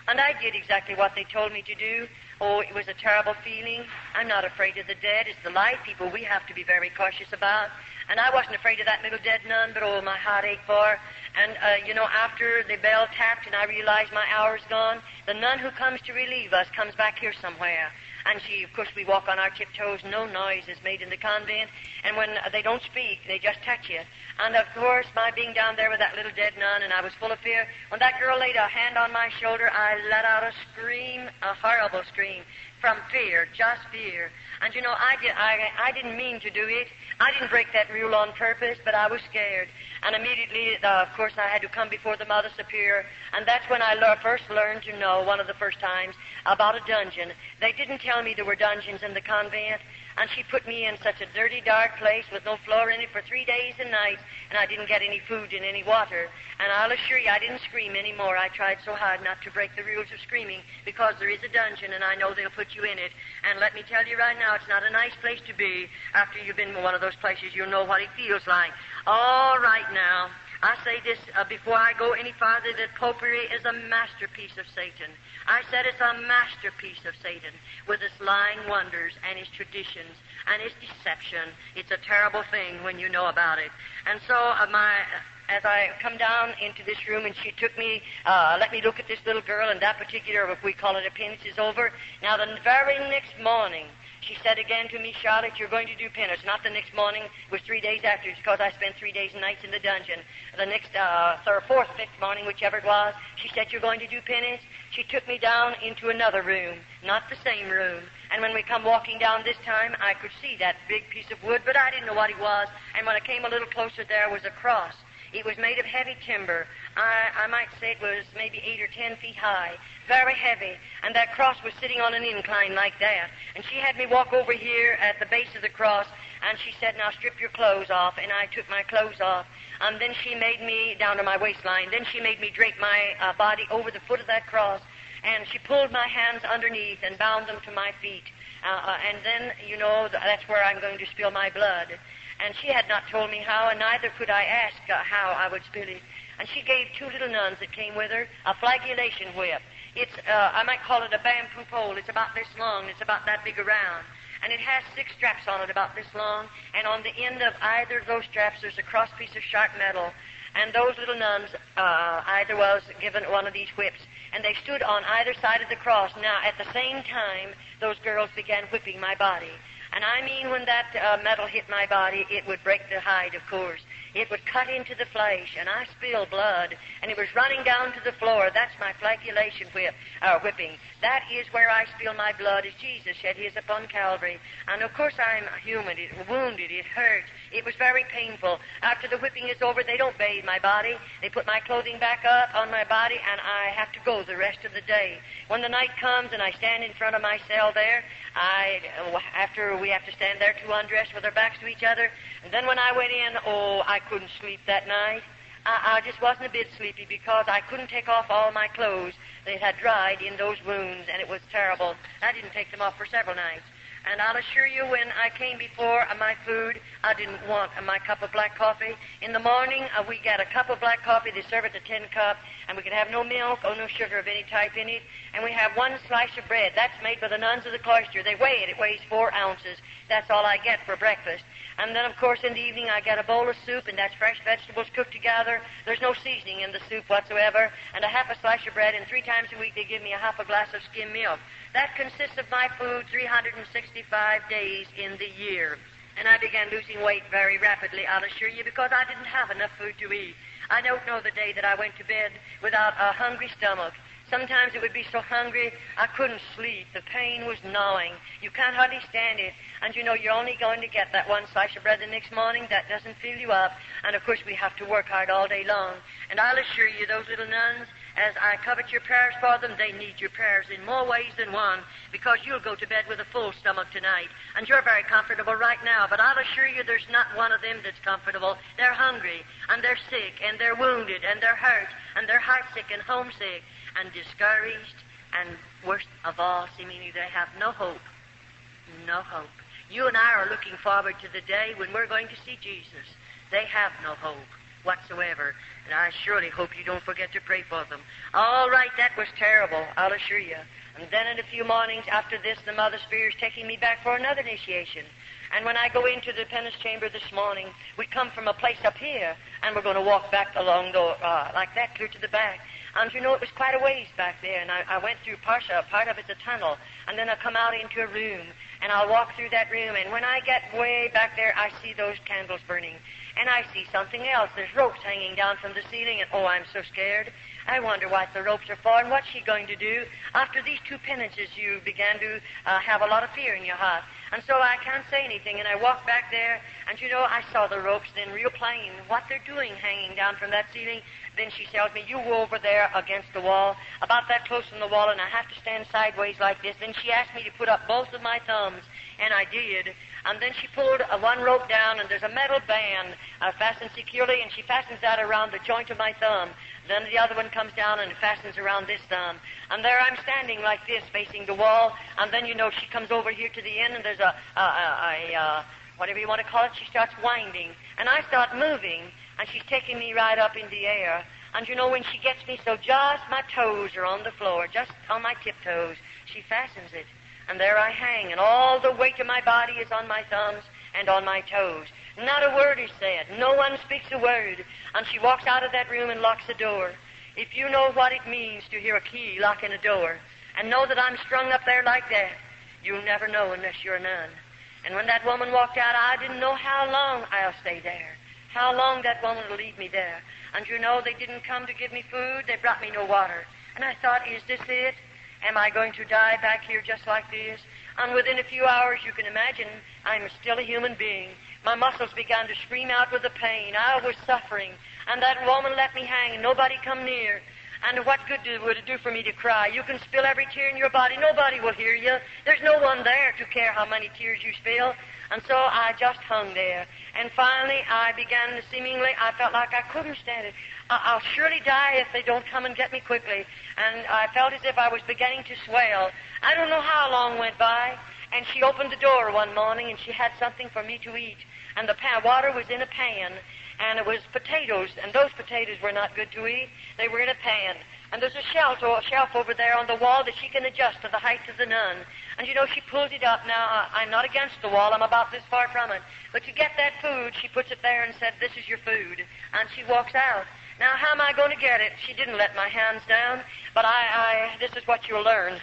And I did exactly what they told me to do. Oh, it was a terrible feeling. I'm not afraid of the dead. It's the live people we have to be very cautious about. And I wasn't afraid of that little dead nun, but oh, my heart ached for her. And, you know, after the bell tapped and I realized my hour's gone, the nun who comes to relieve us comes back here somewhere. And she, of course, we walk on our tiptoes. No noise is made in the convent. And when they don't speak, they just touch you. And, of course, my being down there with that little dead nun, and I was full of fear, when that girl laid a hand on my shoulder, I let out a scream, a horrible scream, from fear, just fear. And, you know, I didn't mean to do it. I didn't break that rule on purpose, but I was scared. And immediately, of course, I had to come before the Mother Superior. And that's when I first learned to know, one of the first times, about a dungeon. They didn't tell me there were dungeons in the convent. And she put me in such a dirty, dark place with no floor in it for 3 days and nights, and I didn't get any food and any water. And I'll assure you, I didn't scream anymore. I tried so hard not to break the rules of screaming, because there is a dungeon, and I know they'll put you in it. And let me tell you right now, it's not a nice place to be. After you've been in one of those places, you'll know what it feels like. All right now, I say this before I go any farther, that popery is a masterpiece of Satan. I said it's a masterpiece of Satan, with its lying wonders and its traditions and its deception. It's a terrible thing when you know about it. And so as I come down into this room, and she took me, let me look at this little girl, and that particular, if we call it a penance, is over. Now, the very next morning, she said again to me, Charlotte, you're going to do penance. Not the next morning, it was 3 days after, because I spent 3 days and nights in the dungeon. The next, fourth, fifth morning, whichever it was, she said, you're going to do penance. She took me down into another room, not the same room. And when we come walking down this time, I could see that big piece of wood, but I didn't know what it was. And when I came a little closer, there was a cross. It was made of heavy timber. I might say it was maybe 8 or 10 feet high, very heavy. And that cross was sitting on an incline like that. And she had me walk over here at the base of the cross, and she said, now strip your clothes off. And I took my clothes off. And then she made me down to my waistline. Then she made me drape my body over the foot of that cross. And she pulled my hands underneath and bound them to my feet. And then, you know, that's where I'm going to spill my blood. And she had not told me how, and neither could I ask how I would spill it. And she gave 2 little nuns that came with her a flagellation whip. I might call it a bamboo pole. It's about this long. It's about that big around. And it has 6 straps on it about this long. And on the end of either of those straps, there's a cross piece of sharp metal. And those little nuns, either was given one of these whips. And they stood on either side of the cross. Now, at the same time, those girls began whipping my body. And I mean, when that metal hit my body, it would break the hide, of course. It would cut into the flesh, and I spilled blood, and it was running down to the floor. That's my flagellation whipping. That is where I spill my blood, as Jesus shed his upon Calvary. And, of course, I'm human. It wounded. It hurt. It was very painful. After the whipping is over, they don't bathe my body. They put my clothing back up on my body, and I have to go the rest of the day. When the night comes and I stand in front of my cell there, after we have to stand there to undress with our backs to each other, and then when I went in, I couldn't sleep that night. I just wasn't a bit sleepy because I couldn't take off all my clothes. They had dried in those wounds, and it was terrible. I didn't take them off for several nights. And I'll assure you, when I came before my food, I didn't want my cup of black coffee. In the morning, we got a cup of black coffee. They serve it to 10 cup, and we could have no milk or no sugar of any type in it. And we have 1 slice of bread. That's made by the nuns of the cloister. They weigh it. It weighs 4 ounces. That's all I get for breakfast. And then, of course, in the evening, I get a bowl of soup, and that's fresh vegetables cooked together. There's no seasoning in the soup whatsoever, and a half a slice of bread, and 3 times a week they give me a half a glass of skim milk. That consists of my food 365 days in the year. And I began losing weight very rapidly, I'll assure you, because I didn't have enough food to eat. I don't know the day that I went to bed without a hungry stomach. Sometimes it would be so hungry I couldn't sleep. The pain was gnawing. You can't hardly stand it. And you know you're only going to get that 1 slice of bread the next morning. That doesn't fill you up. And of course we have to work hard all day long. And I'll assure you, those little nuns, as I covet your prayers for them, they need your prayers in more ways than one, because you'll go to bed with a full stomach tonight. And you're very comfortable right now, but I'll assure you there's not one of them that's comfortable. They're hungry, and they're sick, and they're wounded, and they're hurt, and they're heartsick and homesick, and discouraged, and worst of all, seemingly they have no hope. No hope. You and I are looking forward to the day when we're going to see Jesus. They have no hope whatsoever, and I surely hope you don't forget to pray for them. All right, that was terrible, I'll assure you. And then in a few mornings after this, the Mother Spirit's taking me back for another initiation. And when I go into the penance chamber this morning, we come from a place up here, and we're going to walk back along like that, clear to the back. And you know, it was quite a ways back there, and I went through part of it's a tunnel, and then I come out into a room, and I'll walk through that room, and when I get way back there, I see those candles burning, and I see something else. There's ropes hanging down from the ceiling, and oh, I'm so scared. I wonder what the ropes are for, and what's she going to do? After these 2 penances, you began to have a lot of fear in your heart. And so I can't say anything, and I walk back there, and you know, I saw the ropes then real plain, what they're doing hanging down from that ceiling. Then she tells me, you go over there against the wall, about that close from the wall, and I have to stand sideways like this. Then she asked me to put up both of my thumbs, and I did. And then she pulled one rope down, and there's a metal band fastened securely, and she fastens that around the joint of my thumb. Then the other one comes down and fastens around this thumb. And there I'm standing like this, facing the wall, and then, you know, she comes over here to the end, and there's whatever you want to call it, she starts winding. And I start moving, and she's taking me right up in the air. And, you know, when she gets me so just my toes are on the floor, just on my tiptoes, she fastens it. And there I hang, and all the weight of my body is on my thumbs and on my toes. Not a word is said. No one speaks a word. And she walks out of that room and locks the door. If you know what it means to hear a key locking a door and know that I'm strung up there like that, you'll never know unless you're a nun. And when that woman walked out, I didn't know how long I'll stay there, how long that woman will leave me there. And you know, they didn't come to give me food. They brought me no water. And I thought, is this it? Am I going to die back here just like this? And within a few hours, you can imagine, I'm still a human being. My muscles began to scream out with the pain. I was suffering. And that woman let me hang, and nobody come near. And what good would it do for me to cry? You can spill every tear in your body. Nobody will hear you. There's no one there to care how many tears you spill. And so I just hung there. And finally, I began I felt like I couldn't stand it. I'll surely die if they don't come and get me quickly. And I felt as if I was beginning to swell. I don't know how long went by. And she opened the door one morning, and she had something for me to eat. And the water was in a pan. and it was potatoes, and those potatoes were not good to eat. They were in a pan. And there's a shelf over there on the wall that she can adjust to the height of the nun. And you know, she pulls it up. Now, I'm not against the wall. I'm about this far from it. But to get that food, she puts it there and said, "This is your food." And she walks out. Now, how am I going to get it? She didn't let my hands down. But this is what you'll learn.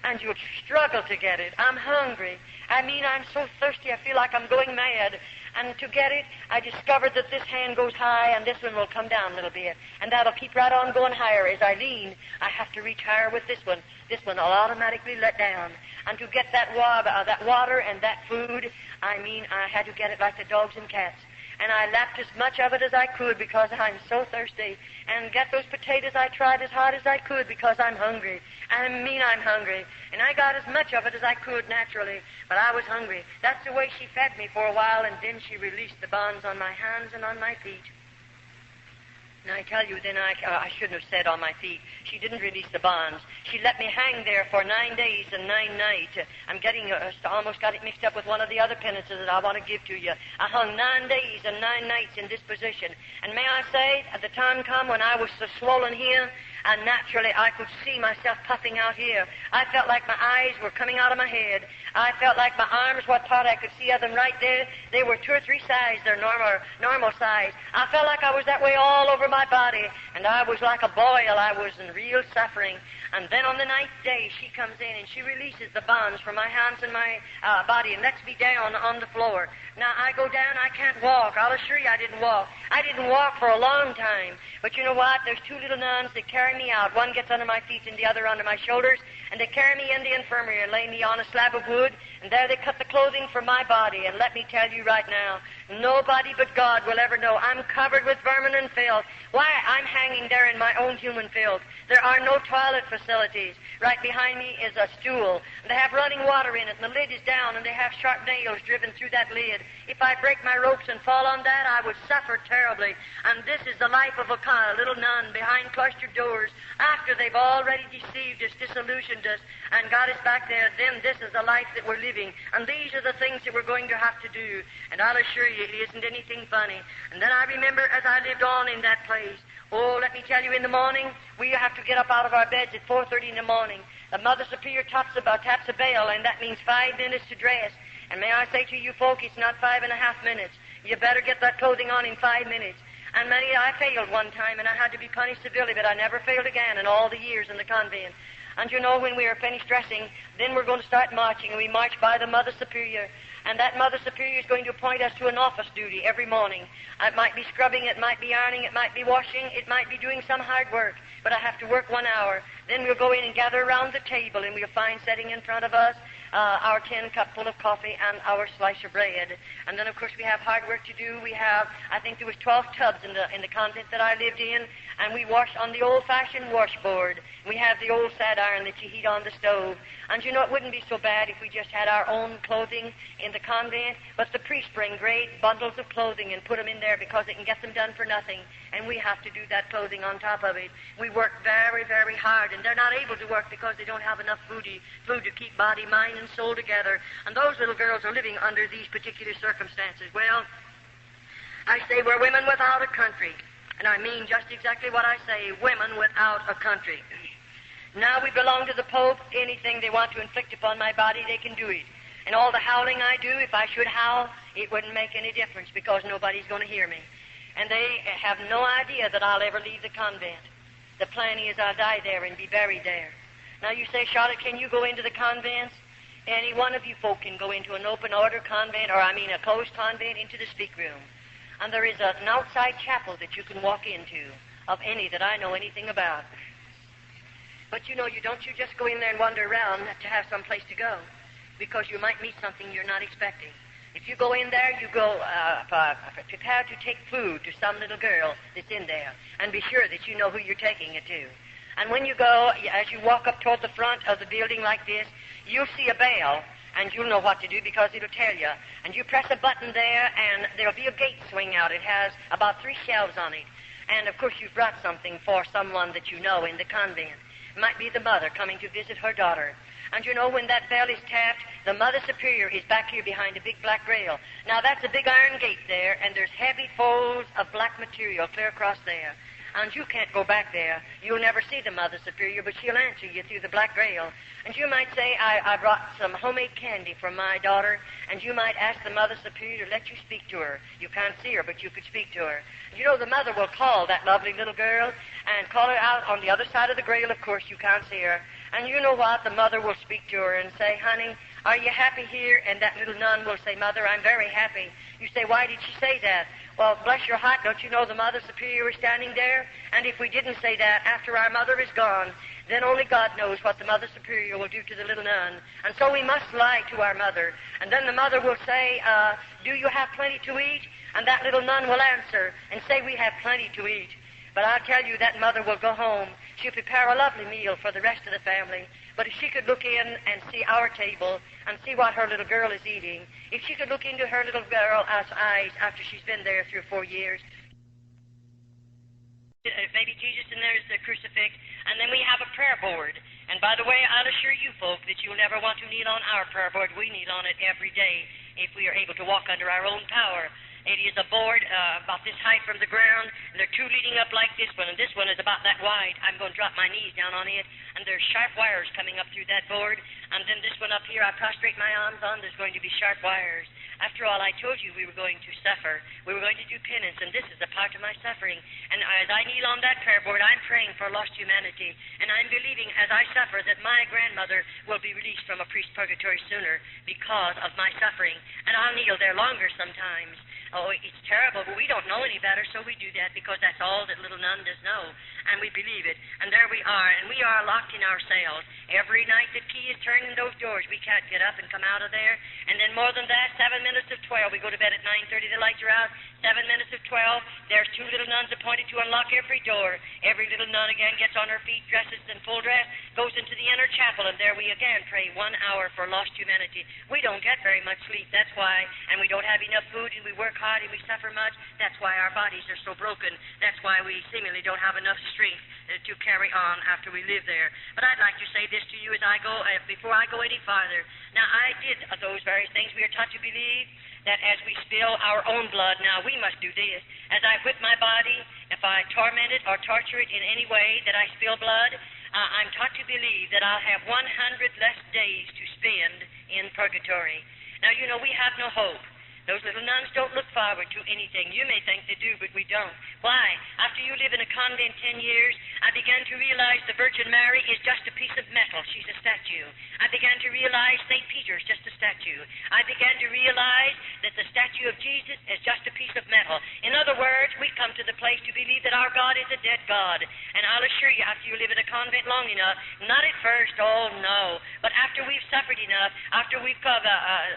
And you'll struggle to get it. I'm hungry. I mean, I'm so thirsty, I feel like I'm going mad. And to get it, I discovered that this hand goes high and this one will come down a little bit. And that'll keep right on going higher. As I lean, I have to reach higher with this one. This one will automatically let down. And to get that water and that food, I mean, I had to get it like the dogs and cats. And I lapped as much of it as I could because I'm so thirsty. And get those potatoes, I tried as hard as I could because I'm hungry. I mean, I'm hungry. And I got as much of it as I could naturally, but I was hungry. That's the way she fed me for a while, and then she released the bonds on my hands and on my feet. And I tell you, then I shouldn't have said on my feet. She didn't release the bonds. She let me hang there for 9 days and 9 nights. I'm almost got it mixed up with one of the other penances that I want to give to you. I hung 9 days and 9 nights in this position. And may I say, at the time come when I was so swollen here, and naturally I could see myself puffing out here. I felt like my eyes were coming out of my head. I felt like my arms, what part I could see of them right there, they were 2 or 3 sizes, their normal size. I felt like I was that way all over my body, and I was like a boil. I was in real suffering. And then on the 9th day, she comes in and she releases the bonds from my hands and my body and lets me down on the floor. Now, I go down, I can't walk. I'll assure you I didn't walk. I didn't walk for a long time. But you know what? There's 2 little nuns that carry me out. One gets under my feet and the other under my shoulders. And they carry me in the infirmary and lay me on a slab of wood. And there they cut the clothing from my body. And let me tell you right now, nobody but God will ever know. I'm covered with vermin and filth. Why? I'm hanging there in my own human filth. There are no toilet facilities. Right behind me is a stool. They have running water in it, and the lid is down, and they have sharp nails driven through that lid. If I break my ropes and fall on that, I would suffer terribly. And this is the life of a little nun behind cloistered doors. After they've already deceived us, disillusioned us, and got us back there, then this is the life that we're living. And these are the things that we're going to have to do. And I'll assure you, it isn't anything funny. And then I remember as I lived on in that place, oh, let me tell you, in the morning, we have to get up out of our beds at 4:30 in the morning. The Mother Superior taps a bell, and that means 5 minutes to dress. And may I say to you folk, it's not 5.5 minutes. You better get that clothing on in 5 minutes. And I failed one time, and I had to be punished severely, but I never failed again in all the years in the convent. And you know, when we were finished dressing, then we're going to start marching, and we march by the Mother Superior. And that Mother Superior is going to appoint us to an office duty every morning. It might be scrubbing, it might be ironing, it might be washing, it might be doing some hard work, but I have to work 1 hour. Then we'll go in and gather around the table, and we'll find setting in front of us our tin cup full of coffee and our slice of bread. And then, of course, we have hard work to do. We have, I think there was 12 tubs in the convent that I lived in, and we wash on the old-fashioned washboard. We have the old sad iron that you heat on the stove. And you know, it wouldn't be so bad if we just had our own clothing in the convent, but the priests bring great bundles of clothing and put them in there because they can get them done for nothing, and we have to do that clothing on top of it. We work very, very hard, and they're not able to work because they don't have enough food to keep body, mind, and soul together, and those little girls are living under these particular circumstances. Well, I say we're women without a country, and I mean just exactly what I say, women without a country. Now we belong to the Pope. Anything they want to inflict upon my body, they can do it. And all the howling I do, if I should howl, it wouldn't make any difference because nobody's going to hear me. And they have no idea that I'll ever leave the convent. The plan is I'll die there and be buried there. Now you say, Charlotte, can you go into the convents? Any one of you folk can go into an open order convent, or a closed convent, into the speak room. And there is an outside chapel that you can walk into, of any that I know anything about. But you know, you don't just go in there and wander around to have some place to go, because you might meet something you're not expecting. If you go in there, you go prepare to take food to some little girl that's in there, and be sure that you know who you're taking it to. And when you go, as you walk up toward the front of the building like this, you'll see a bell, and you'll know what to do because it'll tell you. And you press a button there, and there'll be a gate swing out. It has about 3 shelves on it. And, of course, you've brought something for someone that you know in the convent. It might be the mother coming to visit her daughter. And you know, when that bell is tapped, the Mother Superior is back here behind a big black rail. Now, that's a big iron gate there, and there's heavy folds of black material clear across there. And you can't go back there. You'll never see the Mother Superior, but she'll answer you through the black rail. And you might say, I brought some homemade candy for my daughter, and you might ask the Mother Superior to let you speak to her. You can't see her, but you could speak to her. And you know, the mother will call that lovely little girl and call her out on the other side of the grail. Of course, you can't see her. And you know what? The mother will speak to her and say, honey, are you happy here? And that little nun will say, Mother, I'm very happy. You say, why did she say that? Well, bless your heart, don't you know the Mother Superior is standing there? And if we didn't say that after our mother is gone, then only God knows what the Mother Superior will do to the little nun. And so we must lie to our mother. And then the mother will say, do you have plenty to eat? And that little nun will answer and say, we have plenty to eat. But I'll tell you, that mother will go home. She'll prepare a lovely meal for the rest of the family. But if she could look in and see our table and see what her little girl is eating, if she could look into her little girl's eyes after she's been there 3 or 4 years, baby Jesus, and there's the crucifix, and then we have a prayer board. And by the way, I'll assure you folk that you'll never want to kneel on our prayer board. We kneel on it every day if we are able to walk under our own power. It is a board about this height from the ground, and there are 2 leading up like this one, and this one is about that wide. I'm going to drop my knees down on it, and there's sharp wires coming up through that board, and then this one up here I prostrate my arms on, there's going to be sharp wires. After all, I told you we were going to suffer. We were going to do penance, and this is a part of my suffering. And as I kneel on that prayer board, I'm praying for lost humanity, and I'm believing as I suffer that my grandmother will be released from a priest's purgatory sooner because of my suffering, and I'll kneel there longer sometimes. Oh, it's terrible, but we don't know any better, so we do that because that's all that little nun does know, and we believe it. And there we are, and we are locked in our cells. Every night the key is turned in those doors. We can't get up and come out of there. And then more than that, 7 minutes of 12. We go to bed at 9:30, the lights are out. 7 minutes of 12, there's 2 little nuns appointed to unlock every door. Every little nun again gets on her feet, dresses in full dress, goes into the inner chapel, and there we again pray 1 hour for lost humanity. We don't get very much sleep, that's why, and we don't have enough food, and we work hard, and we suffer much. That's why our bodies are so broken. That's why we seemingly don't have enough strength to carry on after we live there. But I'd like to say this to you as I go, before I go any farther. Now, I did those various things. We are taught to believe that as we spill our own blood, now we must do this. As I whip my body, if I torment it or torture it in any way that I spill blood, I'm taught to believe that I'll have 100 less days to spend in purgatory. Now, you know, we have no hope. Those little nuns don't look forward to anything. You may think they do, but we don't. Why? After you live in a convent 10 years, I began to realize the Virgin Mary is just a piece of metal. She's a statue. I began to realize St. Peter is just a statue. I began to realize that the statue of Jesus is just a piece of metal. In other words, we come to the place to believe that our God is a dead God. And I'll assure you, after you live in a convent long enough, not at first, oh no, but after we've suffered enough, after we've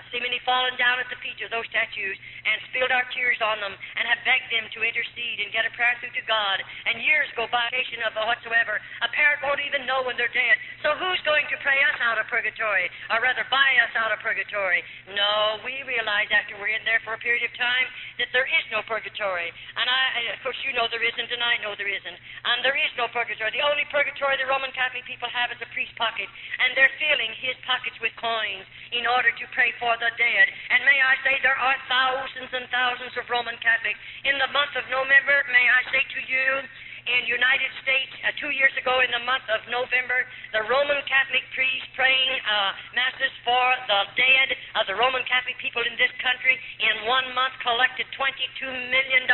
seemingly fallen down at the feet of those statues and spilled our tears on them and have begged them to intercede and get a prayer through to God, and years go by of whatsoever, a parent won't even know when they're dead. So who's going to pray us out of purgatory, or rather buy us out of purgatory? No, we realize after we're in there for a period of time that there is no purgatory. And of course, you know there isn't, and I know there isn't. And there is no purgatory. The only purgatory the Roman Catholic people have is a priest's pocket, and they're filling his pockets with coins in order to pray for the dead. And may I say, there are thousands and thousands of Roman Catholics. In the month of November, may I say to you, in United States, 2 years ago in the month of November, the Roman Catholic priests praying masses for the dead of the Roman Catholic people in this country in 1 month collected $22 million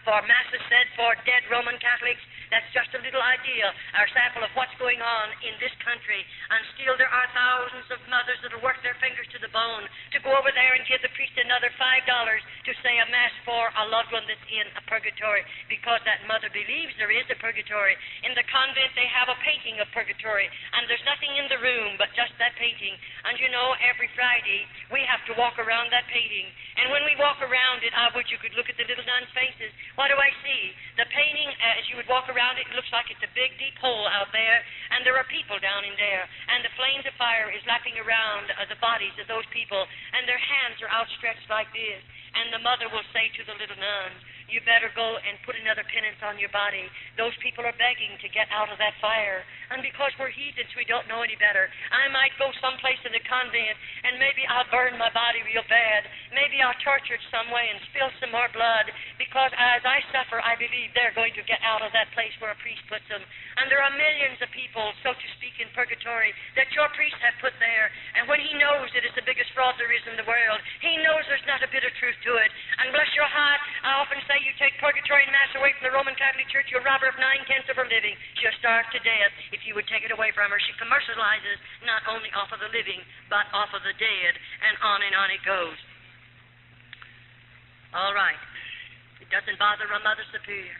for masses said for dead Roman Catholics. That's just a little idea, our sample of what's going on in this country. And still there are thousands of mothers that will work their fingers to the bone to go over there and give the priest another $5 to say a mass for a loved one that's in a purgatory, because that mother believes there is a purgatory. In the convent they have a painting of purgatory, and there's nothing in the room but just that painting. And you know, every Friday we have to walk around that painting. And when we walk around it, I wish you could look at the little nuns' faces. What do I see? The painting, as you would walk around it, looks like it's a big, deep hole out there, and there are people down in there, and the flames of fire is lapping around the bodies of those people, and their hands are outstretched like this. And the mother will say to the little nuns, you better go and put another penance on your body. Those people are begging to get out of that fire. And because we're heathens, we don't know any better. I might go someplace in the convent, and maybe I'll burn my body real bad. Maybe I'll torture it some way and spill some more blood, because as I suffer, I believe they're going to get out of that place where a priest puts them. And there are millions of people, so to speak, in purgatory that your priest have put there. And when he knows it is the biggest fraud there is in the world, he knows there's not a bit of truth to it. And bless your heart, I often say you take purgatory and mass away from the Roman Catholic Church, you'll rob her of 9/10 of her living. She'll starve to death if you would take it away from her. She commercializes not only off of the living, but off of the dead, and on it goes. All right. It doesn't bother a Mother Superior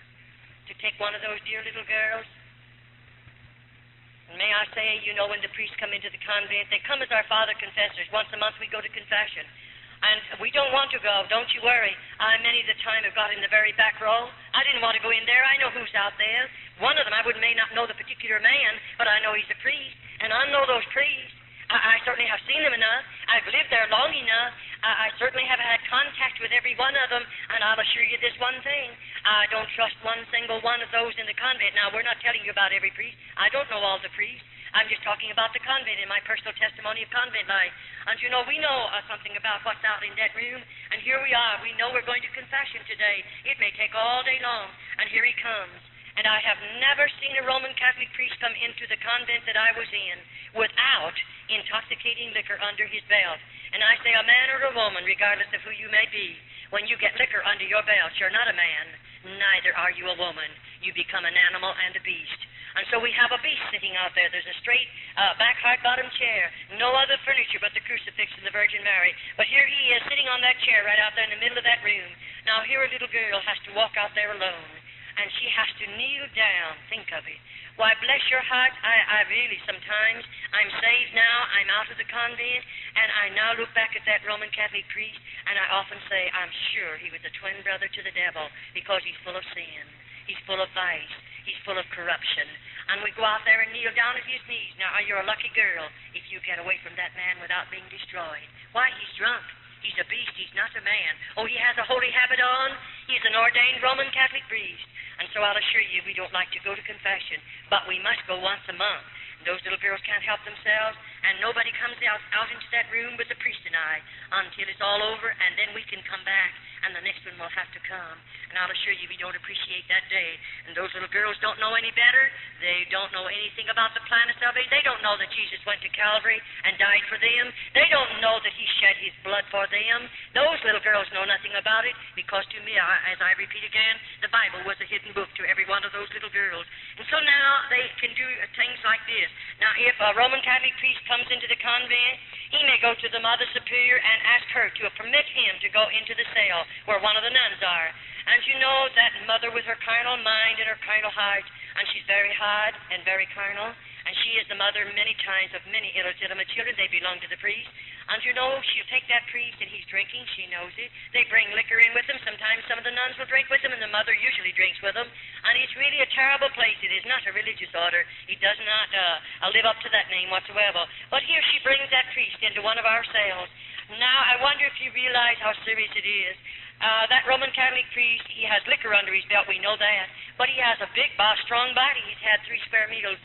to take one of those dear little girls. And may I say, you know, when the priests come into the convent, they come as our Father Confessors. Once a month we go to confession. And we don't want to go, don't you worry. I many of the time have got in the very back row. I didn't want to go in there. I know who's out there. One of them, I may not know the particular man, but I know he's a priest. And I know those priests. I certainly have seen them enough. I've lived there long enough. I certainly have had contact with every one of them, and I'll assure you this one thing. I don't trust one single one of those in the convent. Now, we're not telling you about every priest. I don't know all the priests. I'm just talking about the convent in my personal testimony of convent life. And you know, we know something about what's out in that room, and here we are. We know we're going to confession today. It may take all day long, and here he comes. And I have never seen a Roman Catholic priest come into the convent that I was in without intoxicating liquor under his belt. And I say a man or a woman, regardless of who you may be, when you get liquor under your belt, you're not a man, neither are you a woman. You become an animal and a beast. And so we have a beast sitting out there. There's a straight back hard-bottom chair, no other furniture but the crucifix and the Virgin Mary. But here he is sitting on that chair right out there in the middle of that room. Now here a little girl has to walk out there alone, and she has to kneel down. Think of it. Why, bless your heart, I really sometimes, I'm saved now, I'm out of the convent, and I now look back at that Roman Catholic priest, and I often say, I'm sure he was a twin brother to the devil, because he's full of sin, he's full of vice, he's full of corruption. And we go out there and kneel down at his knees. Now, you're a lucky girl if you get away from that man without being destroyed. Why, he's drunk. He's a beast. He's not a man. Oh, he has a holy habit on. He's an ordained Roman Catholic priest. And so I'll assure you, we don't like to go to confession, but we must go once a month. Those little girls can't help themselves, and nobody comes out into that room with the priest and I until it's all over, and then we can come back, and the next one will have to come. And I'll assure you, we don't appreciate that day. And those little girls don't know any better. They don't know anything about the plan of salvation. They don't know that Jesus went to Calvary and died for them. They don't know that he shed his blood for them. Those little girls know nothing about it, because to me, as I repeat again, the Bible was a hidden book to every one of those little girls. And so now they can do things like this. Now, if a Roman Catholic priest comes into the convent, he may go to the Mother Superior and ask her to permit him to go into the cell where one of the nuns are. And you know that mother with her carnal mind and her carnal heart, and she's very hard and very carnal, and she is the mother many times of many illegitimate children. They belong to the priest. And you know, she'll take that priest, and he's drinking. She knows it. They bring liquor in with them. Sometimes some of the nuns will drink with them, and the mother usually drinks with them. And it's really a terrible place. It is not a religious order. It does not live up to that name whatsoever. But here she brings that priest into one of our cells. Now, I wonder if you realize how serious it is. That Roman Catholic priest, he has liquor under his belt, we know that. But he has a big, strong body. He's had 3 square meals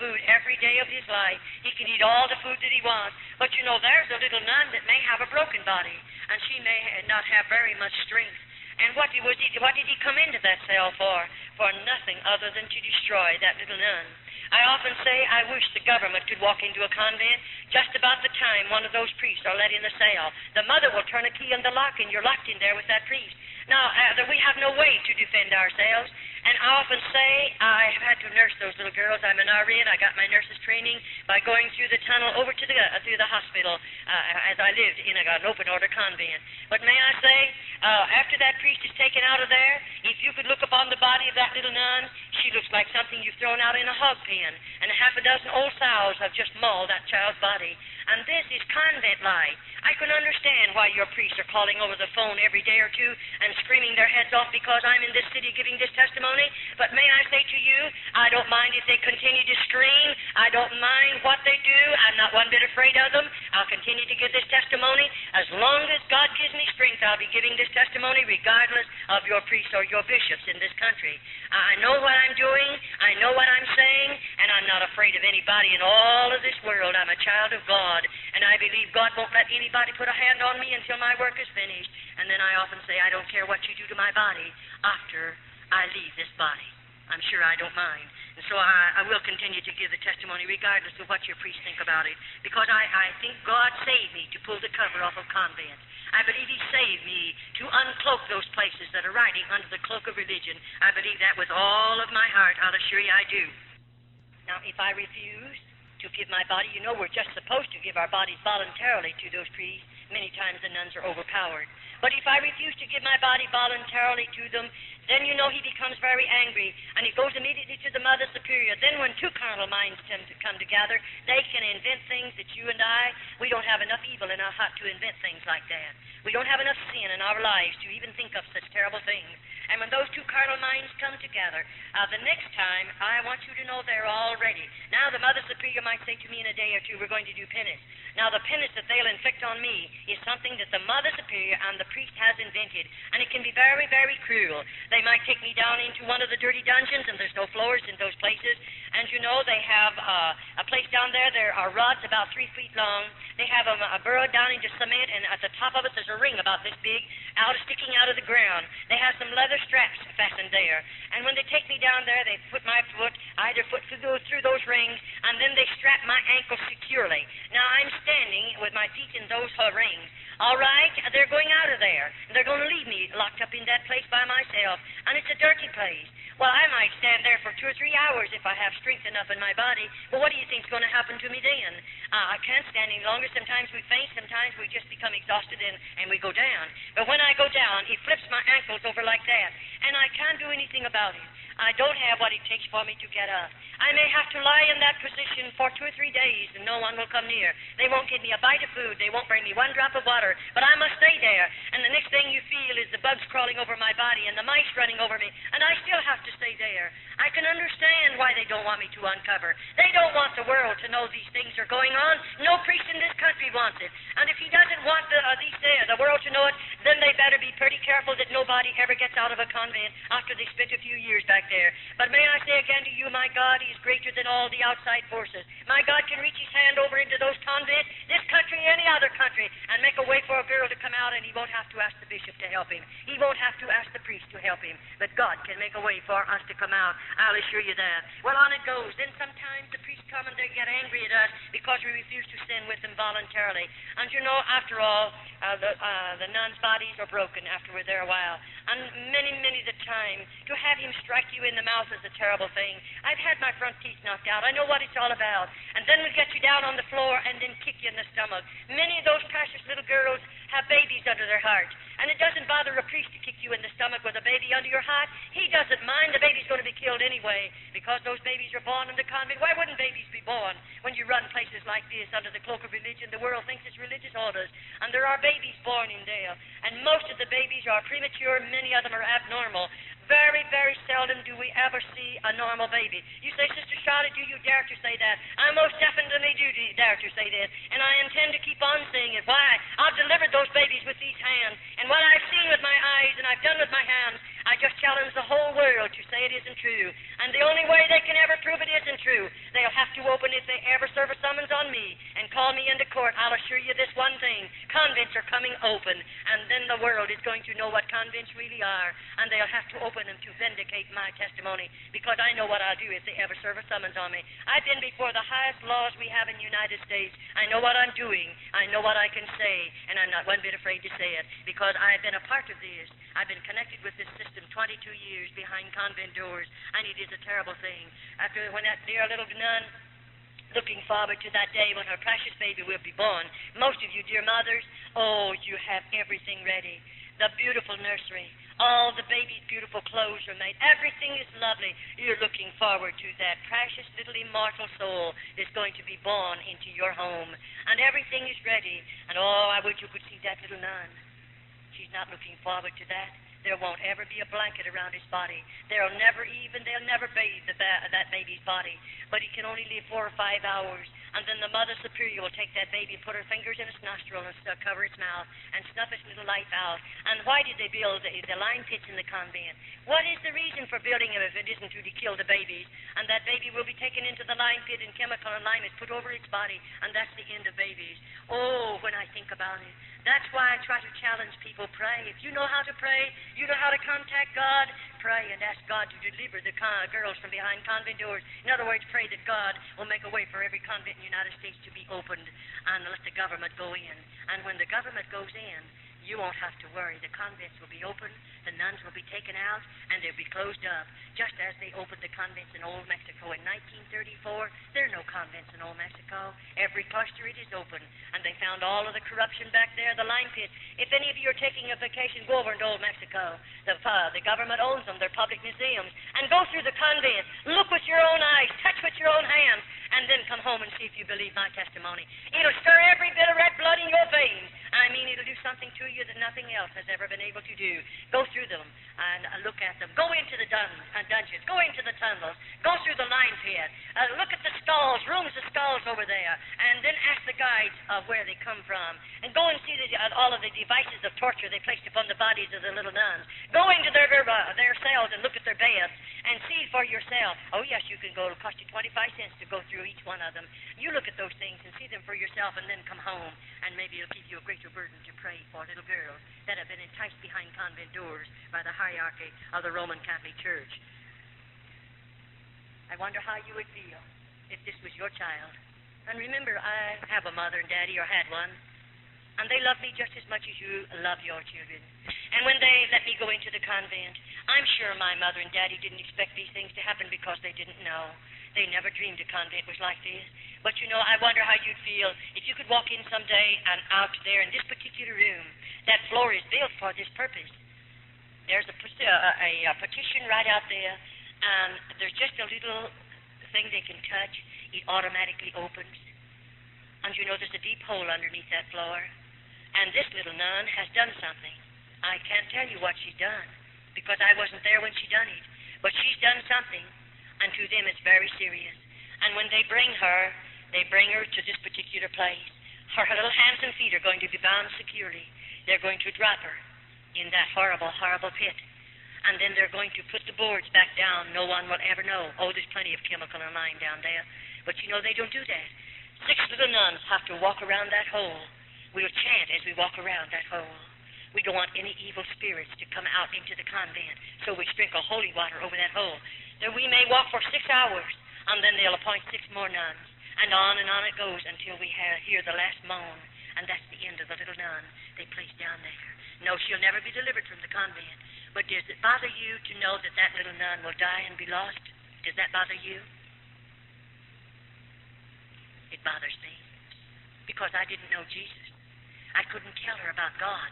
food every day of his life. He can eat all the food that he wants. But you know, there's a little nun that may have a broken body, and she may not have very much strength. And what did he come into that cell for? For nothing other than to destroy that little nun. I often say I wish the government could walk into a convent just about the time one of those priests are let in the cell. The mother will turn a key in the lock, and you're locked in there with that priest. Now, we have no way to defend ourselves, and I often say I have had to nurse those little girls. I'm an RN. I got my nurse's training by going through the tunnel over to through the hospital as I lived in an open-order convent. But may I say, after that priest is taken out of there, if you could look upon the body of that little nun, she looks like something you've thrown out in a hog pen, and a half a dozen old sows have just mauled that child's body. And this is convent life. I can understand why your priests are calling over the phone every day or two and screaming their heads off because I'm in this city giving this testimony. But may I say to you, I don't mind if they continue to scream. I don't mind what they do. I'm not one bit afraid of them. I'll continue to give this testimony. As long as God gives me strength, I'll be giving this testimony regardless of your priests or your bishops in this country. I know what I'm doing. I know what I'm saying, and I'm not afraid of anybody in all of this world. I'm a child of God, and I believe God won't let anybody put a hand on me until my work is finished. And then I often say, I don't care what you do to my body after I leave this body. I'm sure I don't mind. And so I will continue to give the testimony regardless of what your priests think about it, because I think God saved me to pull the cover off of convents. I believe He saved me to uncloak those places that are riding under the cloak of religion. I believe that with all of my heart. I'll assure you I do. Now, if I refuse to give my body, you know we're just supposed to give our bodies voluntarily to those priests. Many times the nuns are overpowered. But if I refuse to give my body voluntarily to them, then you know he becomes very angry, and he goes immediately to the Mother Superior. Then when two carnal minds tend to come together, they can invent things that you and we don't have enough evil in our heart to invent things like that. We don't have enough sin in our lives to even think of such terrible things. And when those two carnal minds come together, the next time, I want you to know they're all ready. Now, the Mother Superior might say to me in a day or two, we're going to do penance. Now, the penance that they'll inflict on me is something that the Mother Superior and the priest has invented, and it can be very, very cruel. They might take me down into one of the dirty dungeons, and there's no floors in those places. And you know, they have a place down there. There are rods about 3 feet long. They have a burrow down into cement, and at the top of it, there's a ring about this big, sticking out of the ground. They have some leather straps fastened there. And when they take me down there, they put my foot, either foot through those rings, and then they strap my ankle securely. Now, I'm standing with my feet in those rings. All right, they're going out of there. They're going to leave me locked up in that place by myself, and it's a dirty place. Well, I might stand there for 2 or 3 hours if I have strength enough in my body, but what do you think's going to happen to me then? I can't stand any longer. Sometimes we faint, sometimes we just become exhausted and we go down. But when I go down, he flips my ankles over like that, and I can't do anything about it. I don't have what it takes for me to get up. I may have to lie in that position for 2 or 3 days, and no one will come near. They won't give me a bite of food. They won't bring me one drop of water, but I must stay there. And the next thing you feel is the bugs crawling over my body and the mice running over me, and I still have to stay there. I can understand why they don't want me to uncover. They don't want the world to know these things are going on. No priest in this country wants it. And if he doesn't want the world to know it, then they better be pretty careful that nobody ever gets out of a convent after they spent a few years back there. But may I say again to you, my God, He is greater than all the outside forces. My God can reach His hand over into those convents, this country, any other country, and make a way for a girl to come out, and He won't have to ask the bishop to help him. He won't have to ask the priest to help him. But God can make a way for us to come out. I'll assure you that. Well, on it goes. Then sometimes the priests come and they get angry at us because we refuse to sin with them voluntarily. And you know, after all, the nuns' bodies are broken after we're there a while. And many, many the time, to have him strike you in the mouth is a terrible thing. I've had my front teeth knocked out. I know what it's all about. And then we get you down on the floor and then kick you in the stomach. Many of those precious little girls have babies under their heart. And it doesn't bother a priest to kick you in the stomach with a baby under your heart. He doesn't mind. The baby's going to be killed anyway because those babies are born in the convent. Why wouldn't babies be born when you run places like this under the cloak of religion? The world thinks it's religious orders. And there are babies born in there. And most of the babies are premature. Many of them are abnormal. Very, very seldom do we ever see a normal baby. You say, Sister Charlotte, do you dare to say that? I most definitely do dare to say that, and I intend to keep on saying it. Why? I've delivered those babies with these hands, and what I've seen with my eyes and I've done with my hands, I just challenge the whole world to say it isn't true. And the only way they can ever prove it isn't true, they'll have to open, if they ever serve a summons on me and call me into court, I'll assure you this one thing: convents are coming open, and then the world is going to know what convents really are, and they'll have to open them to vindicate my testimony, because I know what I'll do if they ever serve a summons on me. I've been before the highest laws we have in the United States. I know what I'm doing. I know what I can say, and I'm not one bit afraid to say it, because I've been a part of this. I've been connected with this system 22 years behind convent doors, and it is a terrible thing. When that dear little nun, looking forward to that day when her precious baby will be born. Most of you, dear mothers, oh, you have everything ready. The beautiful nursery. All the baby's beautiful clothes are made. Everything is lovely. You're looking forward to that precious little immortal soul is going to be born into your home. And everything is ready. And oh, I wish you could see that little nun. She's not looking forward to that. There won't ever be a blanket around his body. They'll never bathe that baby's body. But he can only live 4 or 5 hours. And then the Mother Superior will take that baby and put her fingers in its nostril and cover its mouth and snuff its little life out. And why did they build the lime pits in the convent? What is the reason for building them if it isn't to kill the babies? And that baby will be taken into the lime pit and chemical and lime is put over its body, and that's the end of babies. Oh, when I think about it. That's why I try to challenge people, pray. If you know how to pray, you know how to contact God, pray and ask God to deliver the girls from behind convent doors. In other words, pray that God will make a way for every convent in the United States to be opened and let the government go in. And when the government goes in, you won't have to worry. The convents will be open, the nuns will be taken out, and they'll be closed up, just as they opened the convents in Old Mexico in 1934. There are no convents in Old Mexico. Every cluster it is open, and they found all of the corruption back there, the lime pit. If any of you are taking a vacation, go over into Old Mexico. The government owns them. They're public museums. And go through the convent. Look with your own eyes. Touch with your own hands. And then come home and see if you believe my testimony. It'll stir every bit of red blood in your veins. I mean, it'll do something to you that nothing else has ever been able to do. Go through them and look at them. Go into the dungeons. Go into the tunnels. Go through the lime pit. Look at the stalls, rooms of stalls over there. And then ask the guides of where they come from. And go and see all of the devices of torture they placed upon the bodies of the little nuns. Go into their cells and look at their beds and see for yourself. Oh, yes, you can go. It'll cost you 25 cents to go through each one of them. You look at those things and see them for yourself and then come home, and maybe it'll give you a greater burden to pray for little girls that have been enticed behind convent doors by the hierarchy of the Roman Catholic Church. I wonder how you would feel if this was your child. And remember, I have a mother and daddy, or had one, and they love me just as much as you love your children. And when they let me go into the convent, I'm sure my mother and daddy didn't expect these things to happen because they didn't know. They never dreamed a convent was like this. But you know, I wonder how you'd feel if you could walk in someday and out there in this particular room. That floor is built for this purpose. There's a partition right out there, and there's just a little thing they can touch. It automatically opens. And you know, there's a deep hole underneath that floor. And this little nun has done something. I can't tell you what she's done, because I wasn't there when she done it. But she's done something, and to them it's very serious. And when they bring her to this particular place. Her little hands and feet are going to be bound securely. They're going to drop her in that horrible, horrible pit. And then they're going to put the boards back down. No one will ever know. Oh, there's plenty of chemical and lime down there. But you know, they don't do that. 6 little nuns have to walk around that hole. We'll chant as we walk around that hole. We don't want any evil spirits to come out into the convent, so we sprinkle holy water over that hole. Then we may walk for 6 hours, and then they'll appoint 6 more nuns. And on it goes until we hear the last moan, and that's the end of the little nun they place down there. No, she'll never be delivered from the convent. But does it bother you to know that that little nun will die and be lost? Does that bother you? It bothers me, because I didn't know Jesus. I couldn't tell her about God.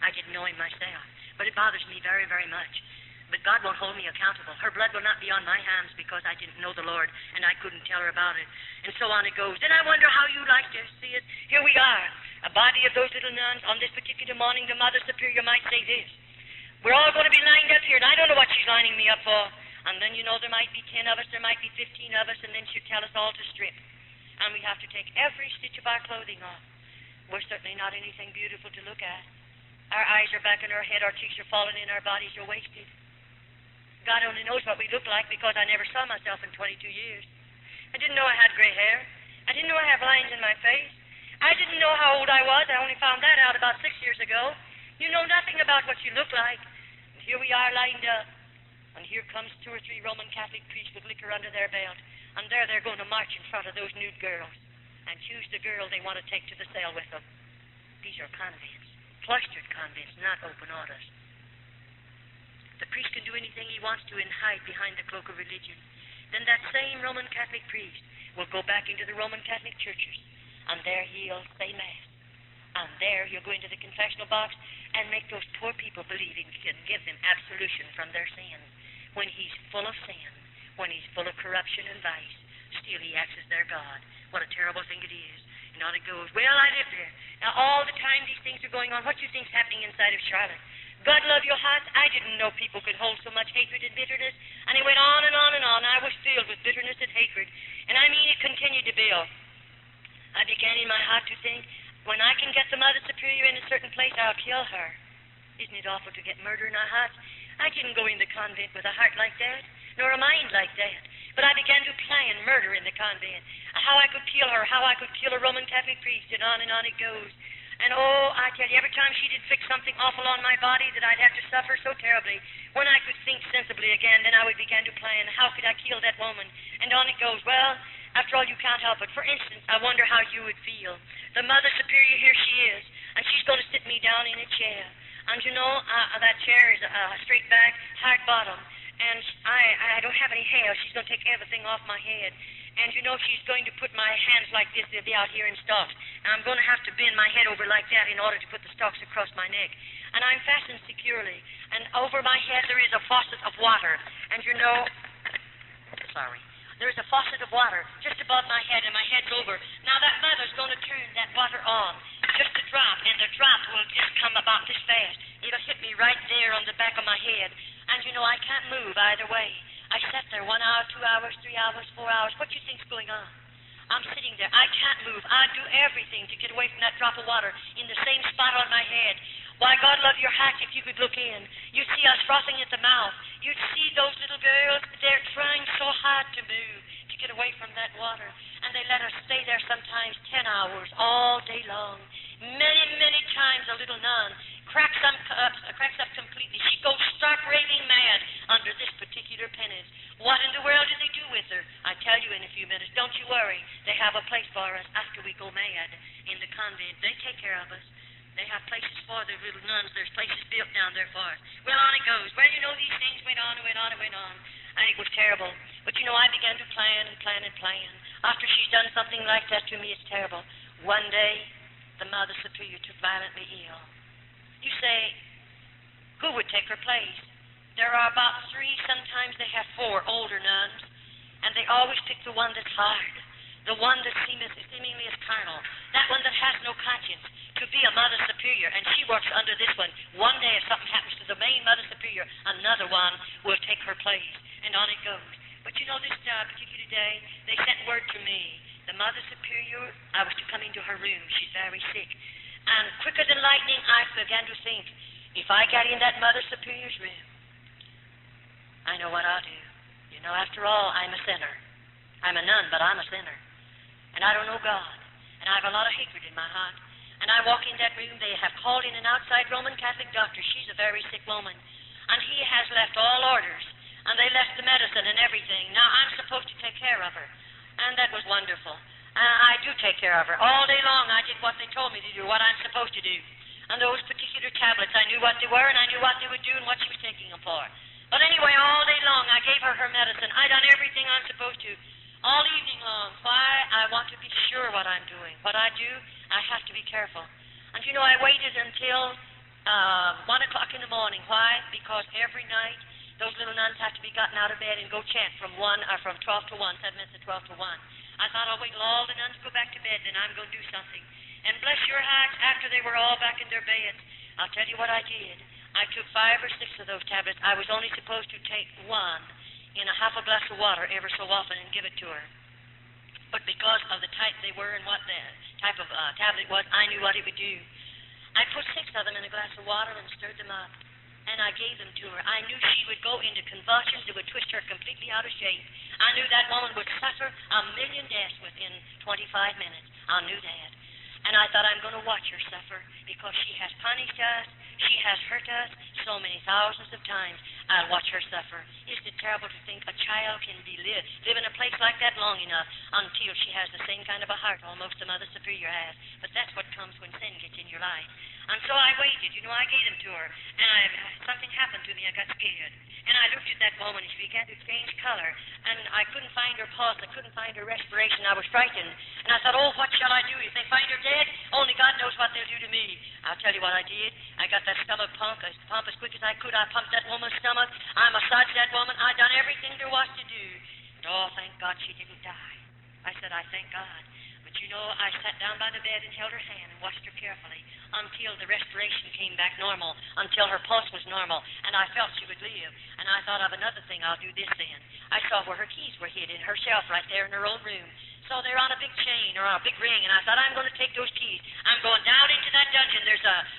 I didn't know him myself. But it bothers me very, very much. But God won't hold me accountable. Her blood will not be on my hands because I didn't know the Lord, and I couldn't tell her about it. And so on it goes. Then I wonder how you like to see it. Here we are, a body of those little nuns. On this particular morning, the Mother Superior might say this. We're all going to be lined up here, and I don't know what she's lining me up for. And then, you know, there might be 10 of us, there might be 15 of us, and then she'll tell us all to strip. And we have to take every stitch of our clothing off. We're certainly not anything beautiful to look at. Our eyes are back in our head, our cheeks are falling in, our bodies are wasted. God only knows what we look like, because I never saw myself in 22 years. I didn't know I had gray hair. I didn't know I had lines in my face. I didn't know how old I was. I only found that out about 6 years ago. You know nothing about what you look like. And here we are lined up. And here comes 2 or 3 Roman Catholic priests with liquor under their belt. And there they're going to march in front of those nude girls and choose the girl they want to take to the cell with them. These are convents, cloistered convents, not open orders. The priest can do anything he wants to and hide behind the cloak of religion. Then that same Roman Catholic priest will go back into the Roman Catholic churches, and there he'll say Mass. And there he'll go into the confessional box and make those poor people believe he can give them absolution from their sins. When he's full of sin, when he's full of corruption and vice, still he acts as their God. What a terrible thing it is. And on it goes, well, I live there. Now, all the time these things are going on, what do you think's happening inside of Charlotte? God love your hearts. I didn't know people could hold so much hatred and bitterness. And it went on and on and on. I was filled with bitterness and hatred. And I mean, it continued to build. I began in my heart to think, when I can get the Mother Superior in a certain place, I'll kill her. Isn't it awful to get murder in our hearts? I didn't go in the convent with a heart like that, nor a mind like that. But I began to plan murder in the convent. How I could kill her, how I could kill a Roman Catholic priest, and on it goes. And oh, I tell you, every time she did fix something awful on my body that I'd have to suffer so terribly, when I could think sensibly again, then I would begin to plan, how could I kill that woman? And on it goes. Well, after all, you can't help it. For instance, I wonder how you would feel. The Mother Superior, here she is, and she's going to sit me down in a chair. And you know, that chair is straight back, hard bottom, and I don't have any hair. She's going to take everything off my head. And you know, she's going to put my hands like this. They'll be out here in stalks. And I'm going to have to bend my head over like that in order to put the stalks across my neck. And I'm fastened securely. And over my head there is a faucet of water. And you know, there's a faucet of water just above my head, and my head's over. Now that mother's going to turn that water on, just a drop, and the drop will just come about this fast. It'll hit me right there on the back of my head. And you know, I can't move either way. I sat there 1 hour, 2 hours, 3 hours, 4 hours. What do you think's going on? I'm sitting there. I can't move. I'd do everything to get away from that drop of water in the same spot on my head. Why, God love your heart, if you could look in. You'd see us frothing at the mouth. You'd see those little girls. They're trying so hard to move, to get away from that water. And they let us stay there sometimes 10 hours, all day long. Many, many times a little nun cracks up completely. She goes stark raving mad under this particular penance. What in the world do they do with her? I tell you in a few minutes. Don't you worry. They have a place for us after we go mad in the convent. They take care of us. They have places for their little nuns. There's places built down there for us. Well, on it goes. Well, you know, these things went on and went on and went on. And it was terrible. But, you know, I began to plan and plan and plan. After she's done something like that to me, it's terrible. One day, the Mother Superior took violently ill. You say, who would take her place? There are about 3, sometimes they have 4 older nuns, and they always pick the one that's hard, the one that seemingly is carnal, that one that has no conscience, to be a Mother Superior, and she works under this one. One day, if something happens to the main Mother Superior, another one will take her place, and on it goes. But you know, this particular day, they sent word to me. The Mother Superior, I was to come into her room. She's very sick. And quicker than lightning, I began to think, if I get in that Mother Superior's room, I know what I'll do. You know, after all, I'm a sinner. I'm a nun, but I'm a sinner. And I don't know God. And I have a lot of hatred in my heart. And I walk in that room. They have called in an outside Roman Catholic doctor. She's a very sick woman. And he has left all orders. And they left the medicine and everything. Now, I'm supposed to take care of her. And that was wonderful. I do take care of her. All day long I did what they told me to do, what I'm supposed to do. And those particular tablets, I knew what they were, and I knew what they would do and what she was taking them for. But anyway, all day long I gave her her medicine. I done everything I'm supposed to. All evening long. Why? I want to be sure what I'm doing. What I do, I have to be careful. And you know, I waited until 1 o'clock in the morning. Why? Because every night those little nuns have to be gotten out of bed and go chant from 12 to 1, 7 minutes to 12 to 1. I thought, I'll wait till all the nuns go back to bed, then I'm going to do something. And bless your hearts, after they were all back in their beds, I'll tell you what I did. I took 5 or 6 of those tablets. I was only supposed to take 1 in a half a glass of water ever so often and give it to her. But because of the type they were and what the type of tablet was, I knew what it would do. I put 6 of them in a glass of water and stirred them up. And I gave them to her. I knew she would go into convulsions. It would twist her completely out of shape. I knew that woman would suffer 1,000,000 deaths within 25 minutes. I knew that. And I thought, I'm going to watch her suffer because she has punished us. She has hurt us so many thousands of times. I'll watch her suffer. Isn't it terrible to think a child can live in a place like that long enough until she has the same kind of a heart almost the Mother Superior has? But that's what comes when sin gets in your life. And so I waited. You know, I gave them to her. And something happened to me. I got scared. And I looked at that woman, and she began to change color. And I couldn't find her pulse. I couldn't find her respiration. I was frightened. And I thought, oh, what shall I do? If they find her dead, only God knows what they'll do to me. I'll tell you what I did. I got that stomach pump as quick as I could. I pumped that woman's stomach. I massaged that woman. I done everything there was to do. And oh, thank God she didn't die. I said, I thank God. But you know, I sat down by the bed and held her hand and watched her carefully until the respiration came back normal, until her pulse was normal, and I felt she would live. And I thought of another thing. I'll do this then. I saw where her keys were hid in her shelf right there in her own room. So they're on a big chain or on a big ring, and I thought, I'm going to take those keys. I'm going down into that dungeon.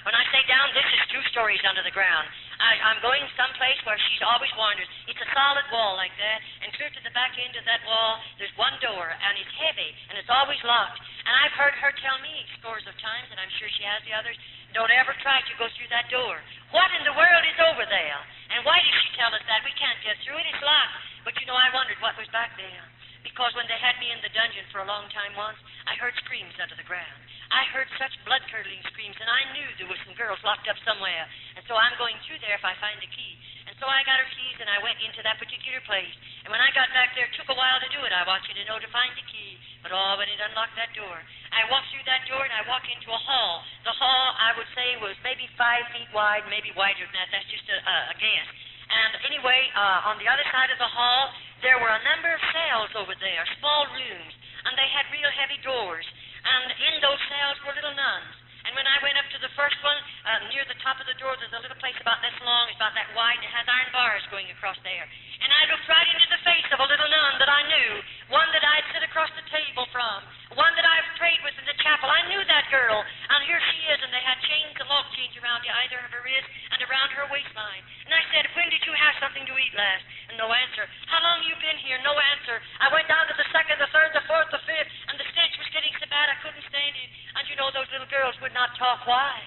When I say down, this is 2 stories under the ground. I'm going someplace where she's always wandered. It's a solid wall like that, and clear to the back end of that wall, there's one door, and it's heavy, and it's always locked. And I've heard her tell me scores of times, and I'm sure she has the others, don't ever try to go through that door. What in the world is over there? And why did she tell us that? We can't get through it. It's locked. But, you know, I wondered what was back there. Because when they had me in the dungeon for a long time once, I heard screams under the ground. I heard such blood-curdling screams, and I knew there were some girls locked up somewhere. And so I'm going through there if I find a key. And so I got her keys, and I went into that particular place. And when I got back there, it took a while to do it. I want you to know to find the key. But oh, when it unlocked that door, I walked through that door, and I walked into a hall. The hall, I would say, was maybe 5 feet wide, maybe wider than that. That's just a guess. And anyway, on the other side of the hall, there were a number of cells over there, small rooms, and they had real heavy doors. And in those cells were little nuns. And when I went up to the first one, near the top of the door, there's a little place about this long, it's about that wide, and it has iron bars going across there. And I looked right into the face of a little nun that I knew, one that I'd sit across the table from, one that I've prayed with in the chapel. I knew that girl, and here she is, and they had chains, a lock chains around either of her wrist and around her waistline. And I said, when did you have something to eat last? And no answer. How long you been here? No answer. I went down to the second, the third, the fourth, the fifth, and the stench was getting so bad I couldn't stand it. And you know, those little girls would not talk. Why?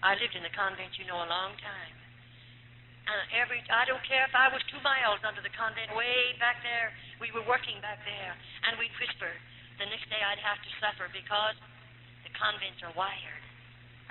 I lived in the convent, you know, a long time. I don't care if I was 2 miles under the convent, way back there. We were working back there, and we'd whisper. The next day I'd have to suffer because the convents are wired,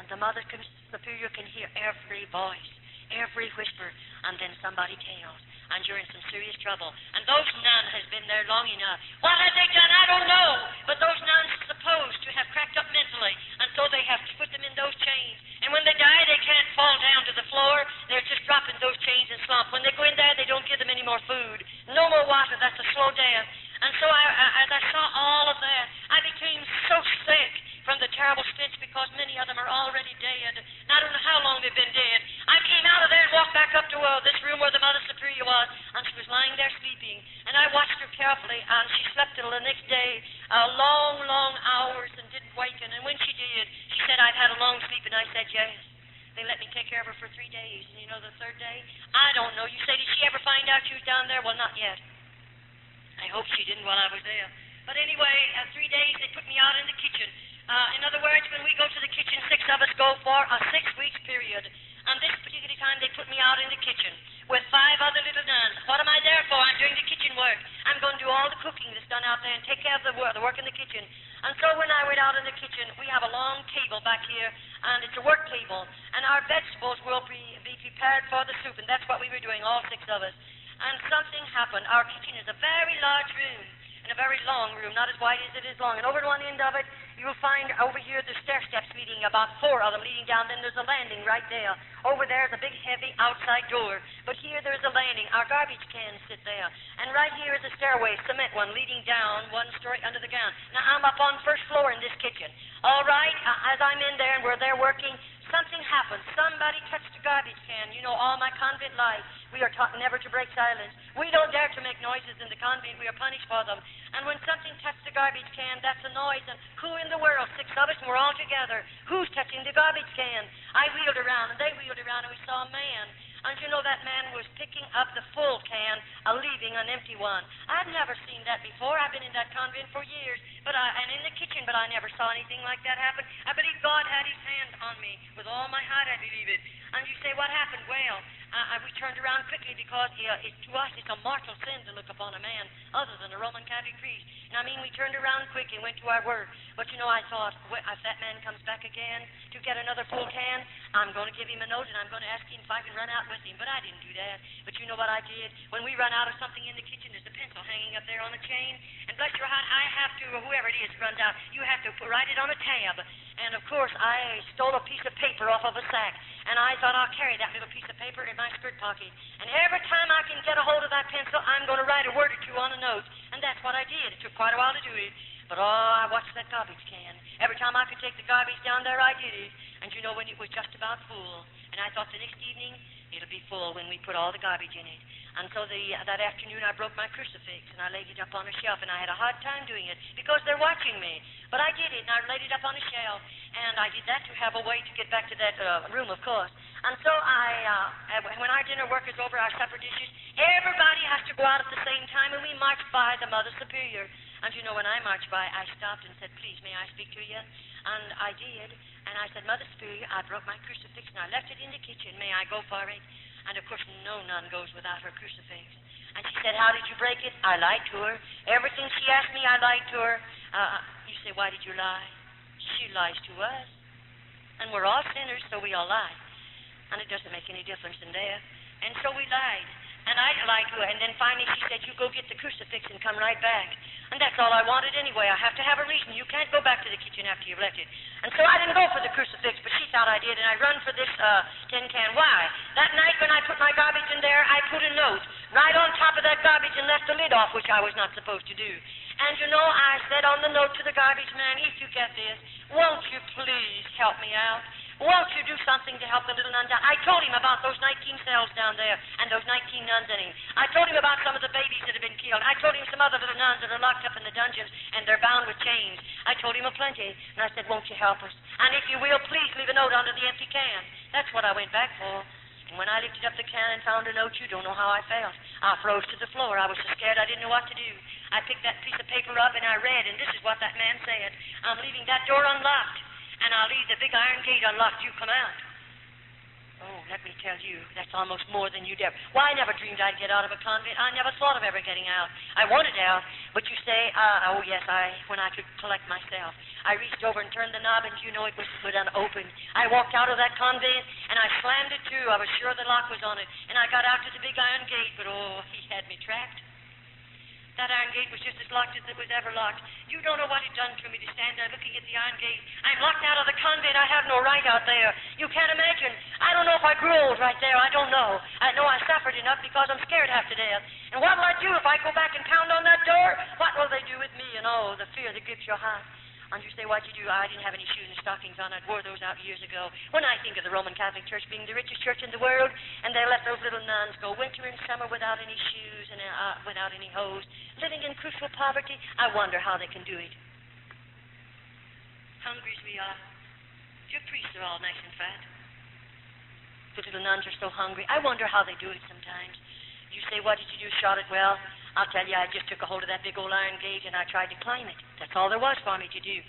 and the Mother Superior can hear every voice, every whisper, and then somebody tells, and you're in some serious trouble. And those nuns has been there long enough. What have they done? I don't know. But those nuns are supposed to have cracked up mentally, and so they have to put them in those chains. And when they die, they can't fall down to the floor. They're just dropping those chains and slump. When they go in there, they don't give them any more food. No more water. That's a slow death. And so as I saw all of that, I became so sick from the terrible stench because many of them are already dead. And I don't know how long they've been dead. I came out of there and walked back up to this room where the Mother Superior was, and she was lying there sleeping. And I watched her carefully, and she slept till the next day, long, long hours, and didn't waken. And when she did, she said, I've had a long sleep, and I said, yes. They let me take care of her for 3 days. And you know the third day? I don't know. You say, did she ever find out you was down there? Well, not yet. I hope she didn't while I was there. But anyway, 3 days, they put me out in the kitchen. In other words, when we go to the kitchen, 6 of us go for a 6-week period. And this particular time, they put me out in the kitchen with 5 other little nuns. What am I there for? I'm doing the kitchen work. I'm going to do all the cooking that's done out there and take care of the work in the kitchen. And so when I went out in the kitchen, we have a long table back here, and it's a work table. And our vegetables will be prepared for the soup, and that's what we were doing, all 6 of us. And something happened. Our kitchen is a very large room, and a very long room, not as wide as it is long. And over at one end of it, you'll find over here the stair steps leading, about 4 of them leading down. Then there's a landing right there. Over there is a big, heavy outside door. But here there's a landing. Our garbage cans sit there. And right here is a stairway, cement one, leading down 1 story under the ground. Now, I'm up on 1st floor in this kitchen. All right, as I'm in there and we're there working, something happened. Somebody touched a garbage can. You know, all my convent life, we are taught never to break silence. We don't dare to make noises in the convent. We are punished for them. And when something touched the garbage can, that's a noise. And who in the world? 6 of us, and we're all together. Who's touching the garbage can? I wheeled around, and they wheeled around, and we saw a man. And you know, that man was picking up the full can, leaving an empty one. I've never seen that before. I've been in that convent for years, and in the kitchen, but I never saw anything like that happen. I believe God had his hand on me. With all my heart, I believe it. And you say, what happened? Well, We turned around quickly because to us it's a mortal sin to look upon a man other than a Roman Catholic priest. And I mean, we turned around quick and went to our work. But I thought, if that man comes back again to get another full can, I'm going to give him a note and I'm going to ask him if I can run out with him. But I didn't do that. But you know what I did? When we run out of something in the kitchen, there's a pencil hanging up there on the chain. And bless your heart, I have to, or whoever it is runs out, you have to write it on a tab. And of course, I stole a piece of paper off of a sack. And I thought I'll carry that little piece of paper in my skirt pocket. And every time I can get a hold of that pencil, I'm going to write a word or two on a note. And that's what I did. It took quite a while to do it. But I watched that garbage can. Every time I could take the garbage down there, I did it. And when it was just about full. And I thought the next evening, it'll be full when we put all the garbage in it. And so that afternoon, I broke my crucifix, and I laid it up on a shelf, and I had a hard time doing it because they're watching me. But I did it, and I laid it up on a shelf, and I did that to have a way to get back to that room, of course. And so when our dinner work is over, our supper dishes, everybody has to go out at the same time, and we march by the Mother Superior. And when I marched by, I stopped and said, "Please, may I speak to you?" And I did. And I said, "Mother Superior, I broke my crucifix, and I left it in the kitchen. May I go for it?" And, of course, no nun goes without her crucifix. And she said, "How did you break it?" I lied to her. Everything she asked me, I lied to her. You say, "Why did you lie?" She lies to us. And we're all sinners, so we all lie. And it doesn't make any difference in there. And so we lied. And I lied to her. And then finally she said, "You go get the crucifix and come right back." And that's all I wanted anyway. I have to have a reason. You can't go back to the kitchen after you've left it. And so I didn't go for the crucifix, but she thought I did, and I run for this tin can. Why? That night when I put my garbage in there, I put a note right on top of that garbage and left the lid off, which I was not supposed to do. And I said on the note to the garbage man, "If you get this, won't you please help me out? Won't you do something to help the little nun down?" I told him about those 19 cells down there and those 19 nuns in him. I told him about some of the babies that have been killed. I told him some other little nuns that are locked up in the dungeons and they're bound with chains. I told him a plenty. And I said, "Won't you help us? And if you will, please leave a note under the empty can." That's what I went back for. And when I lifted up the can and found a note, you don't know how I felt. I froze to the floor. I was so scared I didn't know what to do. I picked that piece of paper up and I read, and this is what that man said. "I'm leaving that door unlocked. And I'll leave the big iron gate unlocked. You come out." Oh, let me tell you, that's almost more than you'd ever. Why, I never dreamed I'd get out of a convent. I never thought of ever getting out. I wanted out, but you say, oh, yes, when I could collect myself. I reached over and turned the knob, and it was unopened. I walked out of that convent, and I slammed it to. I was sure the lock was on it. And I got out to the big iron gate, but, he had me trapped. That iron gate was just as locked as it was ever locked. You don't know what it done to me to stand there looking at the iron gate. I'm locked out of the convent. I have no right out there. You can't imagine. I don't know if I grew old right there. I don't know. I know I suffered enough because I'm scared half to death. And what will I do if I go back and pound on that door? What will they do with me? And the fear that grips your heart. And you say, "What'd you do?" I didn't have any shoes and stockings on. I'd wore those out years ago. When I think of the Roman Catholic Church being the richest church in the world, and they let those little nuns go winter and summer without any shoes and without any hose, living in crucial poverty, I wonder how they can do it. Hungry as we are. Your priests are all nice and fat. The little nuns are so hungry. I wonder how they do it sometimes. You say, "What did you do, Charlotte?" Well, I'll tell you, I just took a hold of that big old iron gate and I tried to climb it. That's all there was for me to do.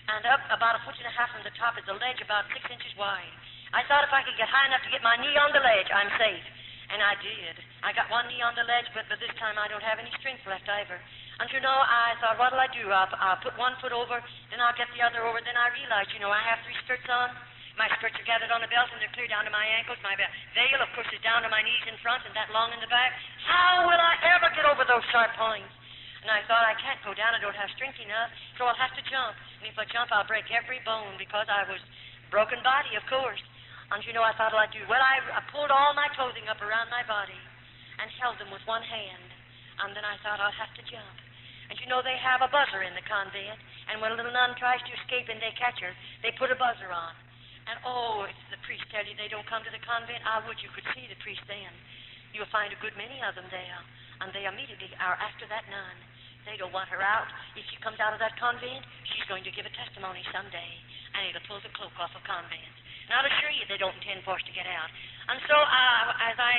And up about 1.5 feet from the top is a ledge about 6 inches wide. I thought if I could get high enough to get my knee on the ledge, I'm safe. And I did. I got one knee on the ledge, but this time I don't have any strength left either. And I thought, what'll I do? I'll put one foot over, then I'll get the other over. Then I realized, I have 3 skirts on. My skirts are gathered on a belt, and they're clear down to my ankles. My veil, of course, is down to my knees in front and that long in the back. How will I ever get over those sharp points? And I thought, I can't go down. I don't have strength enough, so I'll have to jump. And if I jump, I'll break every bone because I was broken body, of course. And I thought, what I'd do? Well, I pulled all my clothing up around my body and held them with one hand. And then I thought, I'll have to jump. And they have a buzzer in the convent. And when a little nun tries to escape and they catch her, they put a buzzer on. And if the priests tell you they don't come to the convent, I would you could see the priest then. You'll find a good many of them there. And they immediately are after that nun. They don't want her out. If she comes out of that convent, she's going to give a testimony someday. And it'll pull the cloak off of convents. And I'll assure you they don't intend for us to get out. And so as I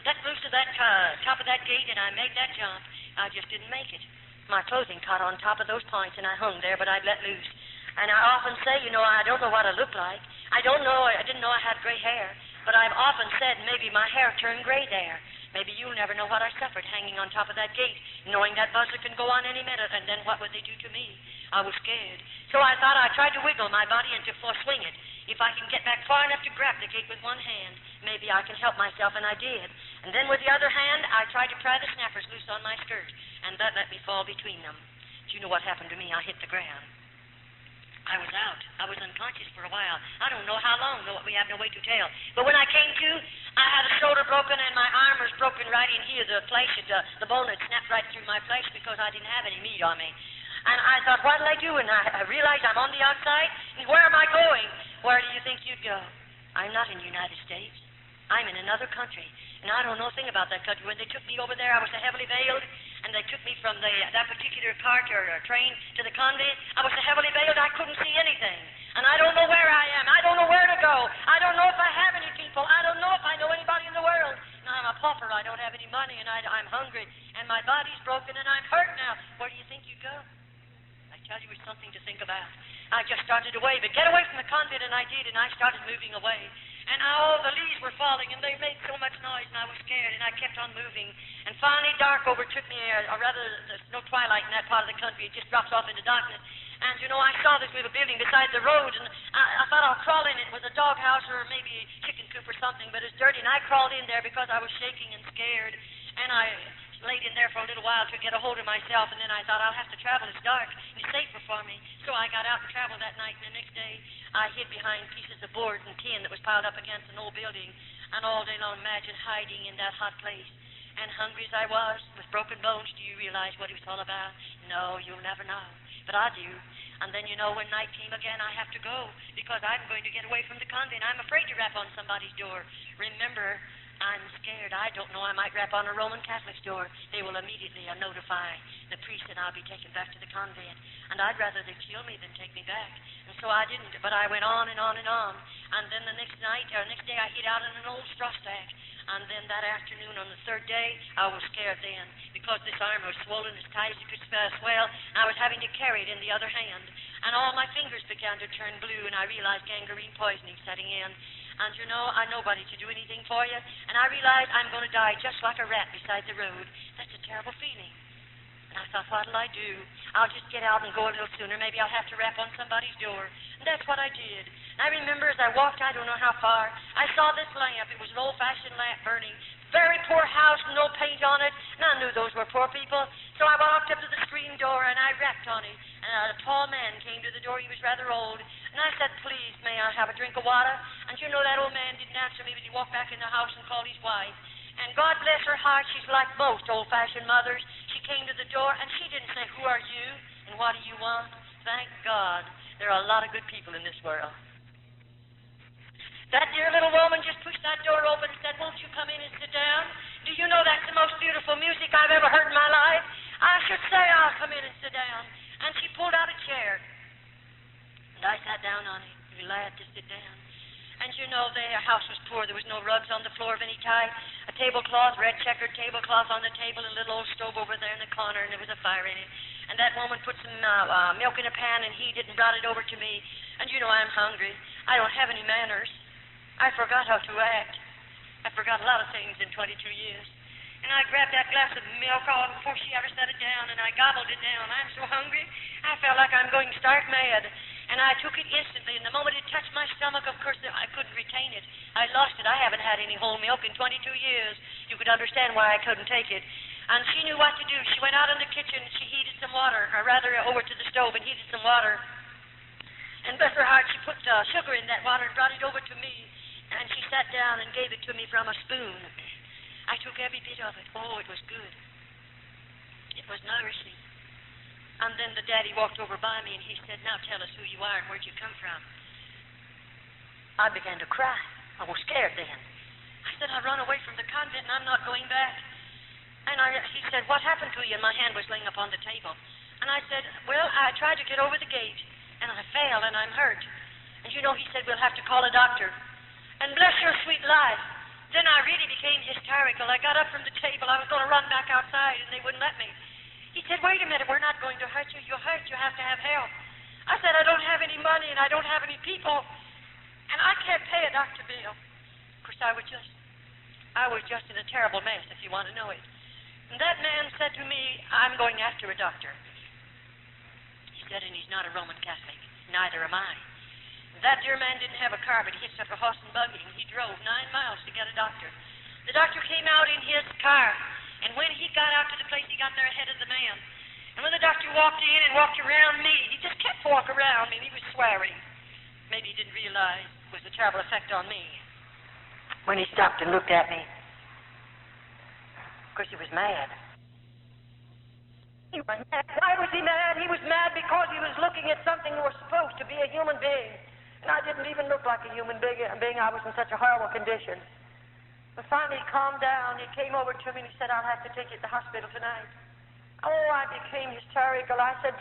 got loose to that top of that gate and I made that jump, I just didn't make it. My clothing caught on top of those points and I hung there, but I'd let loose. And I often say, I don't know what I look like. I didn't know I had gray hair. But I've often said maybe my hair turned gray there. Maybe you'll never know what I suffered hanging on top of that gate, knowing that buzzer can go on any minute, and then what would they do to me? I was scared. So I thought I tried to wiggle my body and to swing it. If I can get back far enough to grab the gate with one hand, maybe I can help myself, and I did. And then with the other hand, I tried to pry the snappers loose on my skirt, and that let me fall between them. Do you know what happened to me? I hit the ground. I was out. I was unconscious for a while. I don't know how long, though we have no way to tell. But when I came to, I had a shoulder broken and my arm was broken right in here. The flesh, the bone had snapped right through my flesh because I didn't have any meat on me. And I thought, what'll I do? And I realized I'm on the outside. And where am I going? Where do you think you'd go? I'm not in the United States. I'm in another country. And I don't know a thing about that country. When they took me over there, I was so heavily veiled. And they took me from that particular cart or train to the convent. I was so heavily veiled I couldn't see anything. And I don't know where I am. I don't know where to go. I don't know if I have any people. I don't know if I know anybody in the world. Now, I'm a pauper. I don't have any money, and I'm hungry. And my body's broken, and I'm hurt now. Where do you think you'd go? I tell you, it's something to think about. I just started away, but get away from the convent, and I did, and I started moving away. And all the leaves were falling, and they made so much noise, and I was scared, and I kept on moving. And finally, dark overtook me, or rather, there's no twilight in that part of the country. It just drops off into darkness. And, you know, I saw this little building beside the road, and I thought I'll crawl in. It was a doghouse or maybe a chicken coop or something, but it's dirty, and I crawled in there because I was shaking and scared. And I laid in there for a little while to get a hold of myself, and then I thought I'll have to travel. It's dark, and it's safer for me. So I got out and traveled that night, and the next day I hid behind pieces of board and tin that was piled up against an old building, and all day long imagine hiding in that hot place. And hungry as I was, with broken bones, do you realize what it was all about? No, you'll never know. But I do. And then, you know, when night came again, I have to go, because I'm going to get away from the convent. I'm afraid to rap on somebody's door. Remember, I'm scared. I don't know. I might rap on a Roman Catholic's door. They will immediately notify the priest, and I'll be taken back to the convent. And I'd rather they kill me than take me back. And so I didn't. But I went on and on and on. And then the next day, I hid out in an old straw stack. And then that afternoon, on the third day, I was scared then, because this arm was swollen as tight as it could swell. I was having to carry it in the other hand. And all my fingers began to turn blue, and I realized gangrene poisoning setting in. And, you know, I'm nobody to do anything for you. And I realized I'm going to die just like a rat beside the road. That's a terrible feeling. And I thought, what'll I do? I'll just get out and go a little sooner. Maybe I'll have to rap on somebody's door. And that's what I did. And I remember as I walked, I don't know how far, I saw this lamp. It was an old-fashioned lamp burning. Very poor house, no paint on it. And I knew those were poor people. So I walked up to the screen door, and I rapped on it. And a tall man came to the door. He was rather old. And I said, please, may I have a drink of water? And you know, that old man didn't answer me, but he walked back in the house and called his wife. And God bless her heart, she's like most old-fashioned mothers. She came to the door, and she didn't say, who are you, and what do you want? Thank God. There are a lot of good people in this world. That dear little woman just pushed that door open and said, won't you come in and sit down? Do you know that's the most beautiful music I've ever heard in my life? I should say I'll come in and sit down. And she pulled out a chair. And I sat down on it, glad to sit down. And you know, their house was poor. There was no rugs on the floor of any type. A tablecloth, red checkered tablecloth on the table, a little old stove over there in the corner, and there was a fire in it. And that woman put some milk in a pan and heated and brought it over to me. And you know, I'm hungry. I don't have any manners. I forgot how to act. I forgot a lot of things in 22 years. And I grabbed that glass of milk all before she ever set it down, and I gobbled it down. I'm so hungry, I felt like I'm going stark mad. And I took it instantly, and the moment it touched my stomach, of course, I couldn't retain it. I lost it. I haven't had any whole milk in 22 years. You could understand why I couldn't take it. And she knew what to do. She went out in the kitchen, and she heated some water, or rather over to the stove and heated some water. And bless her heart, she put sugar in that water and brought it over to me. And she sat down and gave it to me from a spoon. I took every bit of it. Oh, it was good. It was nourishing. And then the daddy walked over by me, and he said, now tell us who you are and where'd you come from. I began to cry. I was scared then. I said, I run away from the convent, and I'm not going back. And he said, what happened to you? And my hand was laying upon the table. And I said, well, I tried to get over the gate, and I fell, and I'm hurt. And you know, he said, we'll have to call a doctor. And bless your sweet life. Then I really became hysterical. I got up from the table. I was going to run back outside, and they wouldn't let me. He said, wait a minute, we're not going to hurt you. You're hurt. You have to have help. I said, I don't have any money, and I don't have any people, and I can't pay a doctor bill. course, I was just in a terrible mess, if you want to know it. And that man said to me, I'm going after a doctor. He said, and he's not a Roman Catholic. Neither am I. That dear man didn't have a car, but he hitched up a horse and buggy, and he drove 9 miles to get a doctor. The doctor came out in his car, and when he got out to the place, he got there ahead of the man. And when the doctor walked in and walked around me, he just kept walking around me, and he was swearing. Maybe he didn't realize it was a terrible effect on me. When he stopped and looked at me, of course, he was mad. He was mad. Why was he mad? He was mad because he was looking at something that was supposed to be a human being. And I didn't even look like a human being. I was in such a horrible condition. But finally he calmed down. He came over to me and he said, I'll have to take you to the hospital tonight. Oh, I became hysterical. I said,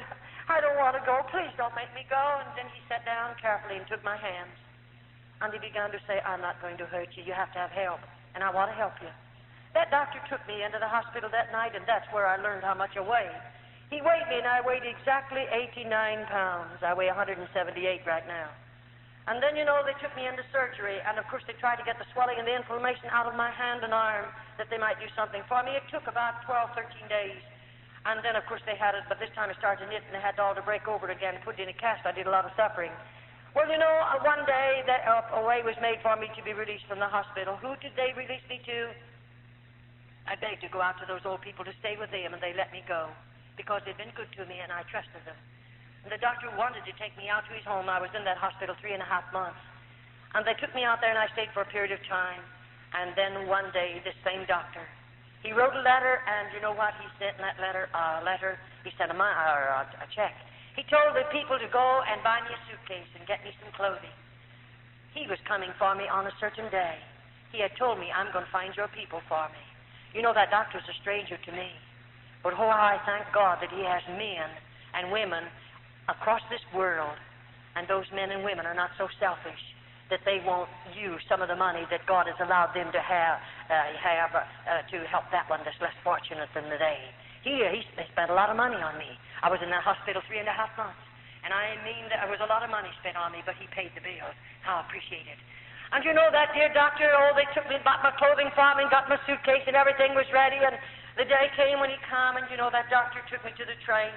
I don't want to go. Please don't make me go. And then he sat down carefully and took my hands. And he began to say, I'm not going to hurt you. You have to have help. And I want to help you. That doctor took me into the hospital that night, and that's where I learned how much I weighed. He weighed me, and I weighed exactly 89 pounds. I weigh 178 right now. And then, they took me into surgery, and of course they tried to get the swelling and the inflammation out of my hand and arm, that they might do something for me. It took about 12, 13 days. And then, of course, they had it, but this time it started to knit, and they had it all to break over it again and put it in a cast. I did a lot of suffering. Well, one day a way was made for me to be released from the hospital. Who did they release me to? I begged to go out to those old people to stay with them, and they let me go because they'd been good to me, and I trusted them. And the doctor wanted to take me out to his home. I was in that hospital 3.5 months. And they took me out there, and I stayed for a period of time. And then one day, this same doctor, he wrote a letter, and you know what he sent in that letter? He sent a check. He told the people to go and buy me a suitcase and get me some clothing. He was coming for me on a certain day. He had told me, I'm going to find your people for me. That doctor's a stranger to me. But I thank God that he has men and women across this world, and those men and women are not so selfish that they won't use some of the money that God has allowed them to have to help that one that's less fortunate than they. He spent a lot of money on me. I was in that hospital 3.5 months, and I mean there was a lot of money spent on me, but he paid the bill. How I appreciate it. And that dear doctor, they took me, bought my clothing for me, and got my suitcase, and everything was ready, and the day came when he came, and that doctor took me to the train.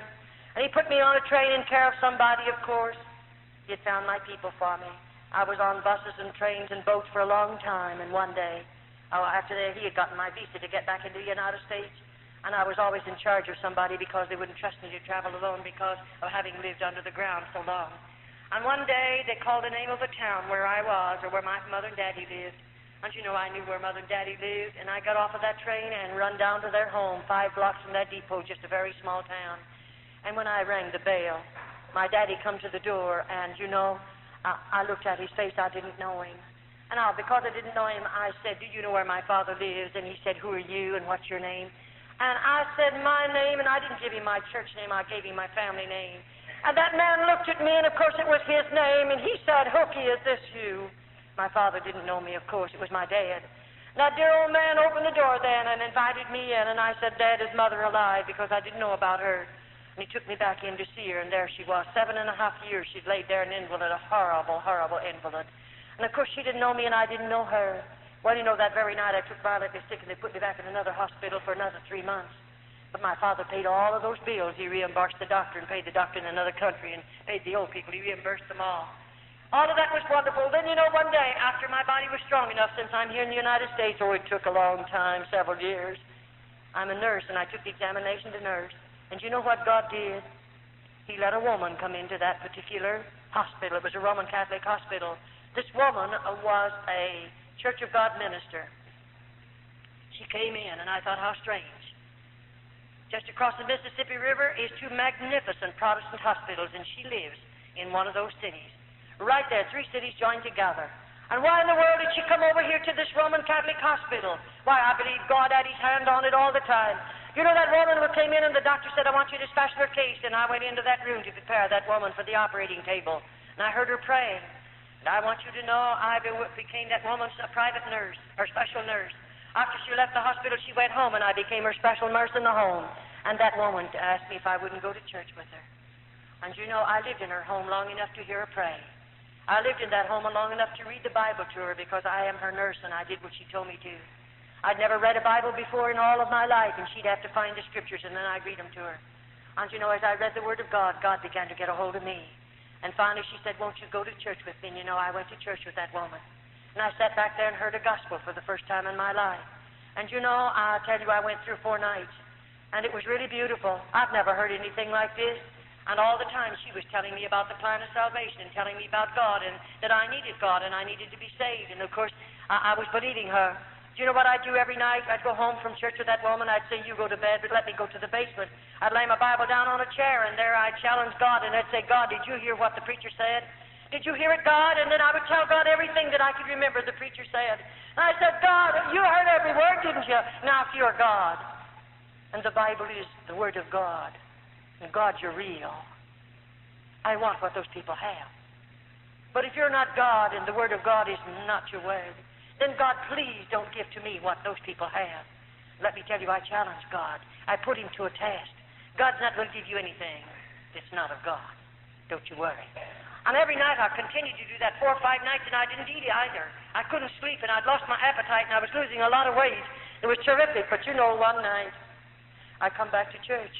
And he put me on a train in care of somebody, of course. He had found my people for me. I was on buses and trains and boats for a long time, and one day, after that, he had gotten my visa to get back into the United States, and I was always in charge of somebody because they wouldn't trust me to travel alone because of having lived under the ground so long. And one day, they called the name of a town where I was, or where my mother and daddy lived. And I knew where mother and daddy lived, and I got off of that train and run down to their home, 5 blocks from that depot, just a very small town. And when I rang the bell, my daddy come to the door, and I looked at his face. I didn't know him. And because I didn't know him, I said, do you know where my father lives? And he said, who are you, and what's your name? And I said my name, and I didn't give him my church name. I gave him my family name. And that man looked at me, and of course it was his name, and he said, Hooky, is this you? My father didn't know me, of course. It was my dad. That dear old man opened the door then and invited me in, and I said, Dad, is mother alive? Because I didn't know about her. And he took me back in to see her, and there she was. 7.5 years she'd laid there an invalid, a horrible, horrible invalid. And of course she didn't know me, and I didn't know her. Well, that very night I took violently sick, and they put me back in another hospital for another 3 months. But my father paid all of those bills. He reimbursed the doctor and paid the doctor in another country and paid the old people. He reimbursed them all. All of that was wonderful. Then, one day, after my body was strong enough, since I'm here in the United States, it took a long time, several years, I'm a nurse, and I took the examination to nurse. And you know what God did? He let a woman come into that particular hospital. It was a Roman Catholic hospital. This woman was a Church of God minister. She came in, and I thought, how strange. Just across the Mississippi River is 2 magnificent Protestant hospitals, and she lives in one of those cities. Right there, 3 cities joined together. And why in the world did she come over here to this Roman Catholic hospital? Why, I believe God had his hand on it all the time. That woman who came in, and the doctor said, I want you to dispatch her case, and I went into that room to prepare that woman for the operating table. And I heard her praying. And I want you to know I became that woman's private nurse, her special nurse. After she left the hospital, she went home, and I became her special nurse in the home. And that woman asked me if I wouldn't go to church with her. And I lived in her home long enough to hear her pray. I lived in that home long enough to read the Bible to her because I am her nurse and I did what she told me to. I'd never read a Bible before in all of my life, and she'd have to find the scriptures and then I'd read them to her. And you know, as I read the Word of God, God began to get a hold of me. And finally she said, won't you go to church with me? And you know, I went to church with that woman. And I sat back there and heard a gospel for the first time in my life. And you know, I tell you, I went through 4 nights. And it was really beautiful. I've never heard anything like this. And all the time she was telling me about the plan of salvation and telling me about God and that I needed God and I needed to be saved. And of course, I was believing her. Do you know what I'd do every night? I'd go home from church with that woman. I'd say, you go to bed, but let me go to the basement. I'd lay my Bible down on a chair, and there I'd challenge God, and I'd say, God, did you hear what the preacher said? Did you hear it, God? And then I would tell God everything that I could remember the preacher said. And I said, God, you heard every word, didn't you? Now, if you're God, and the Bible is the Word of God, and God, you're real, I want what those people have. But if you're not God, and the Word of God is not your Word, then God, please don't give to me what those people have. Let me tell you, I challenge God. I put him to a test. God's not going to give you anything that's not of God. Don't you worry. And every night I continued to do that 4 or 5 nights, and I didn't eat either. I couldn't sleep, and I'd lost my appetite, and I was losing a lot of weight. It was terrific, but you know, one night I come back to church,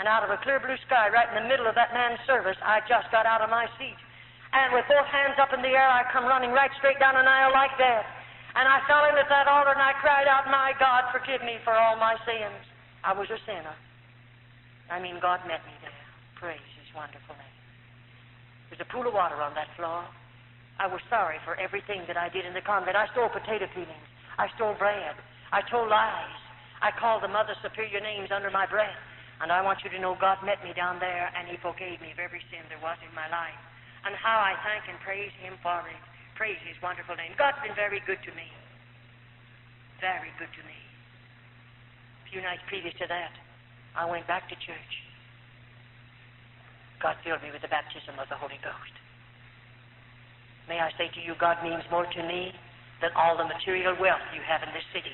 and out of a clear blue sky, right in the middle of that man's service, I just got out of my seat. And with both hands up in the air, I come running right straight down an aisle like that. And I fell in at that altar, and I cried out, my God, forgive me for all my sins. I was a sinner. I mean, God met me there. Praise his wonderful name. There's a pool of water on that floor. I was sorry for everything that I did in the convent. I stole potato peelings. I stole bread. I told lies. I called the Mother Superior names under my breath. And I want you to know God met me down there, and he forgave me of every sin there was in my life. And how I thank and praise him for it. Praise his wonderful name. God's been very good to me. Very good to me. A few nights previous to that, I went back to church. God filled me with the baptism of the Holy Ghost. May I say to you, God means more to me than all the material wealth you have in this city.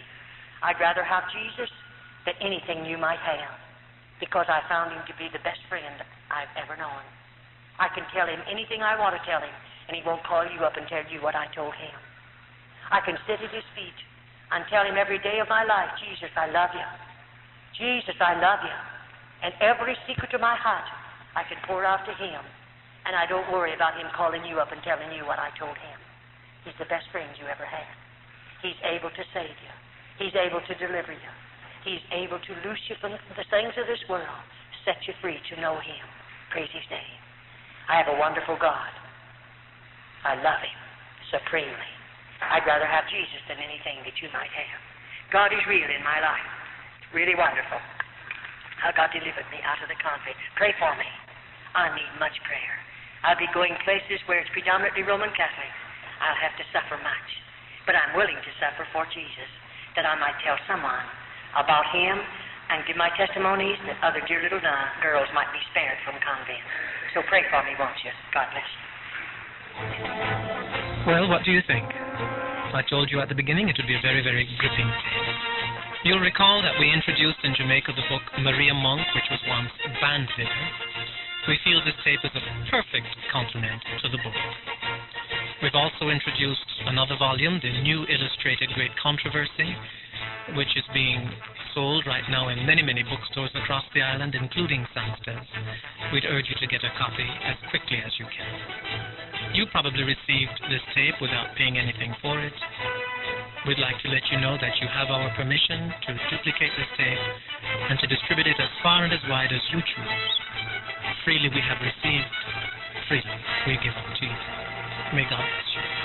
I'd rather have Jesus than anything you might have, because I found him to be the best friend I've ever known. I can tell him anything I want to tell him, and he won't call you up and tell you what I told him. I can sit at his feet and tell him every day of my life, Jesus, I love you. Jesus, I love you. And every secret of my heart I can pour out to him, and I don't worry about him calling you up and telling you what I told him. He's the best friend you ever had. He's able to save you. He's able to deliver you. He's able to loose you from the things of this world, set you free to know him. Praise his name. I have a wonderful God. I love him supremely. I'd rather have Jesus than anything that you might have. God is real in my life. Really wonderful. How God delivered me out of the convent. Pray for me. I need much prayer. I'll be going places where it's predominantly Roman Catholics. I'll have to suffer much. But I'm willing to suffer for Jesus, that I might tell someone about him and give my testimonies that other dear little girls might be spared from convent. So pray for me, won't you? God bless you. Well, what do you think? I told you at the beginning it would be a very, very gripping tape. You'll recall that we introduced in Jamaica the book Maria Monk, which was once banned there. We feel this tape is a perfect complement to the book. We've also introduced another volume, the New Illustrated Great Controversy, which is being sold right now in many, many bookstores across the island, including Sanstead's. We'd urge you to get a copy as quickly as you can. You probably received this tape without paying anything for it. We'd like to let you know that you have our permission to duplicate this tape and to distribute it as far and as wide as you choose. Freely we have received, freely we give it to you. May God bless you.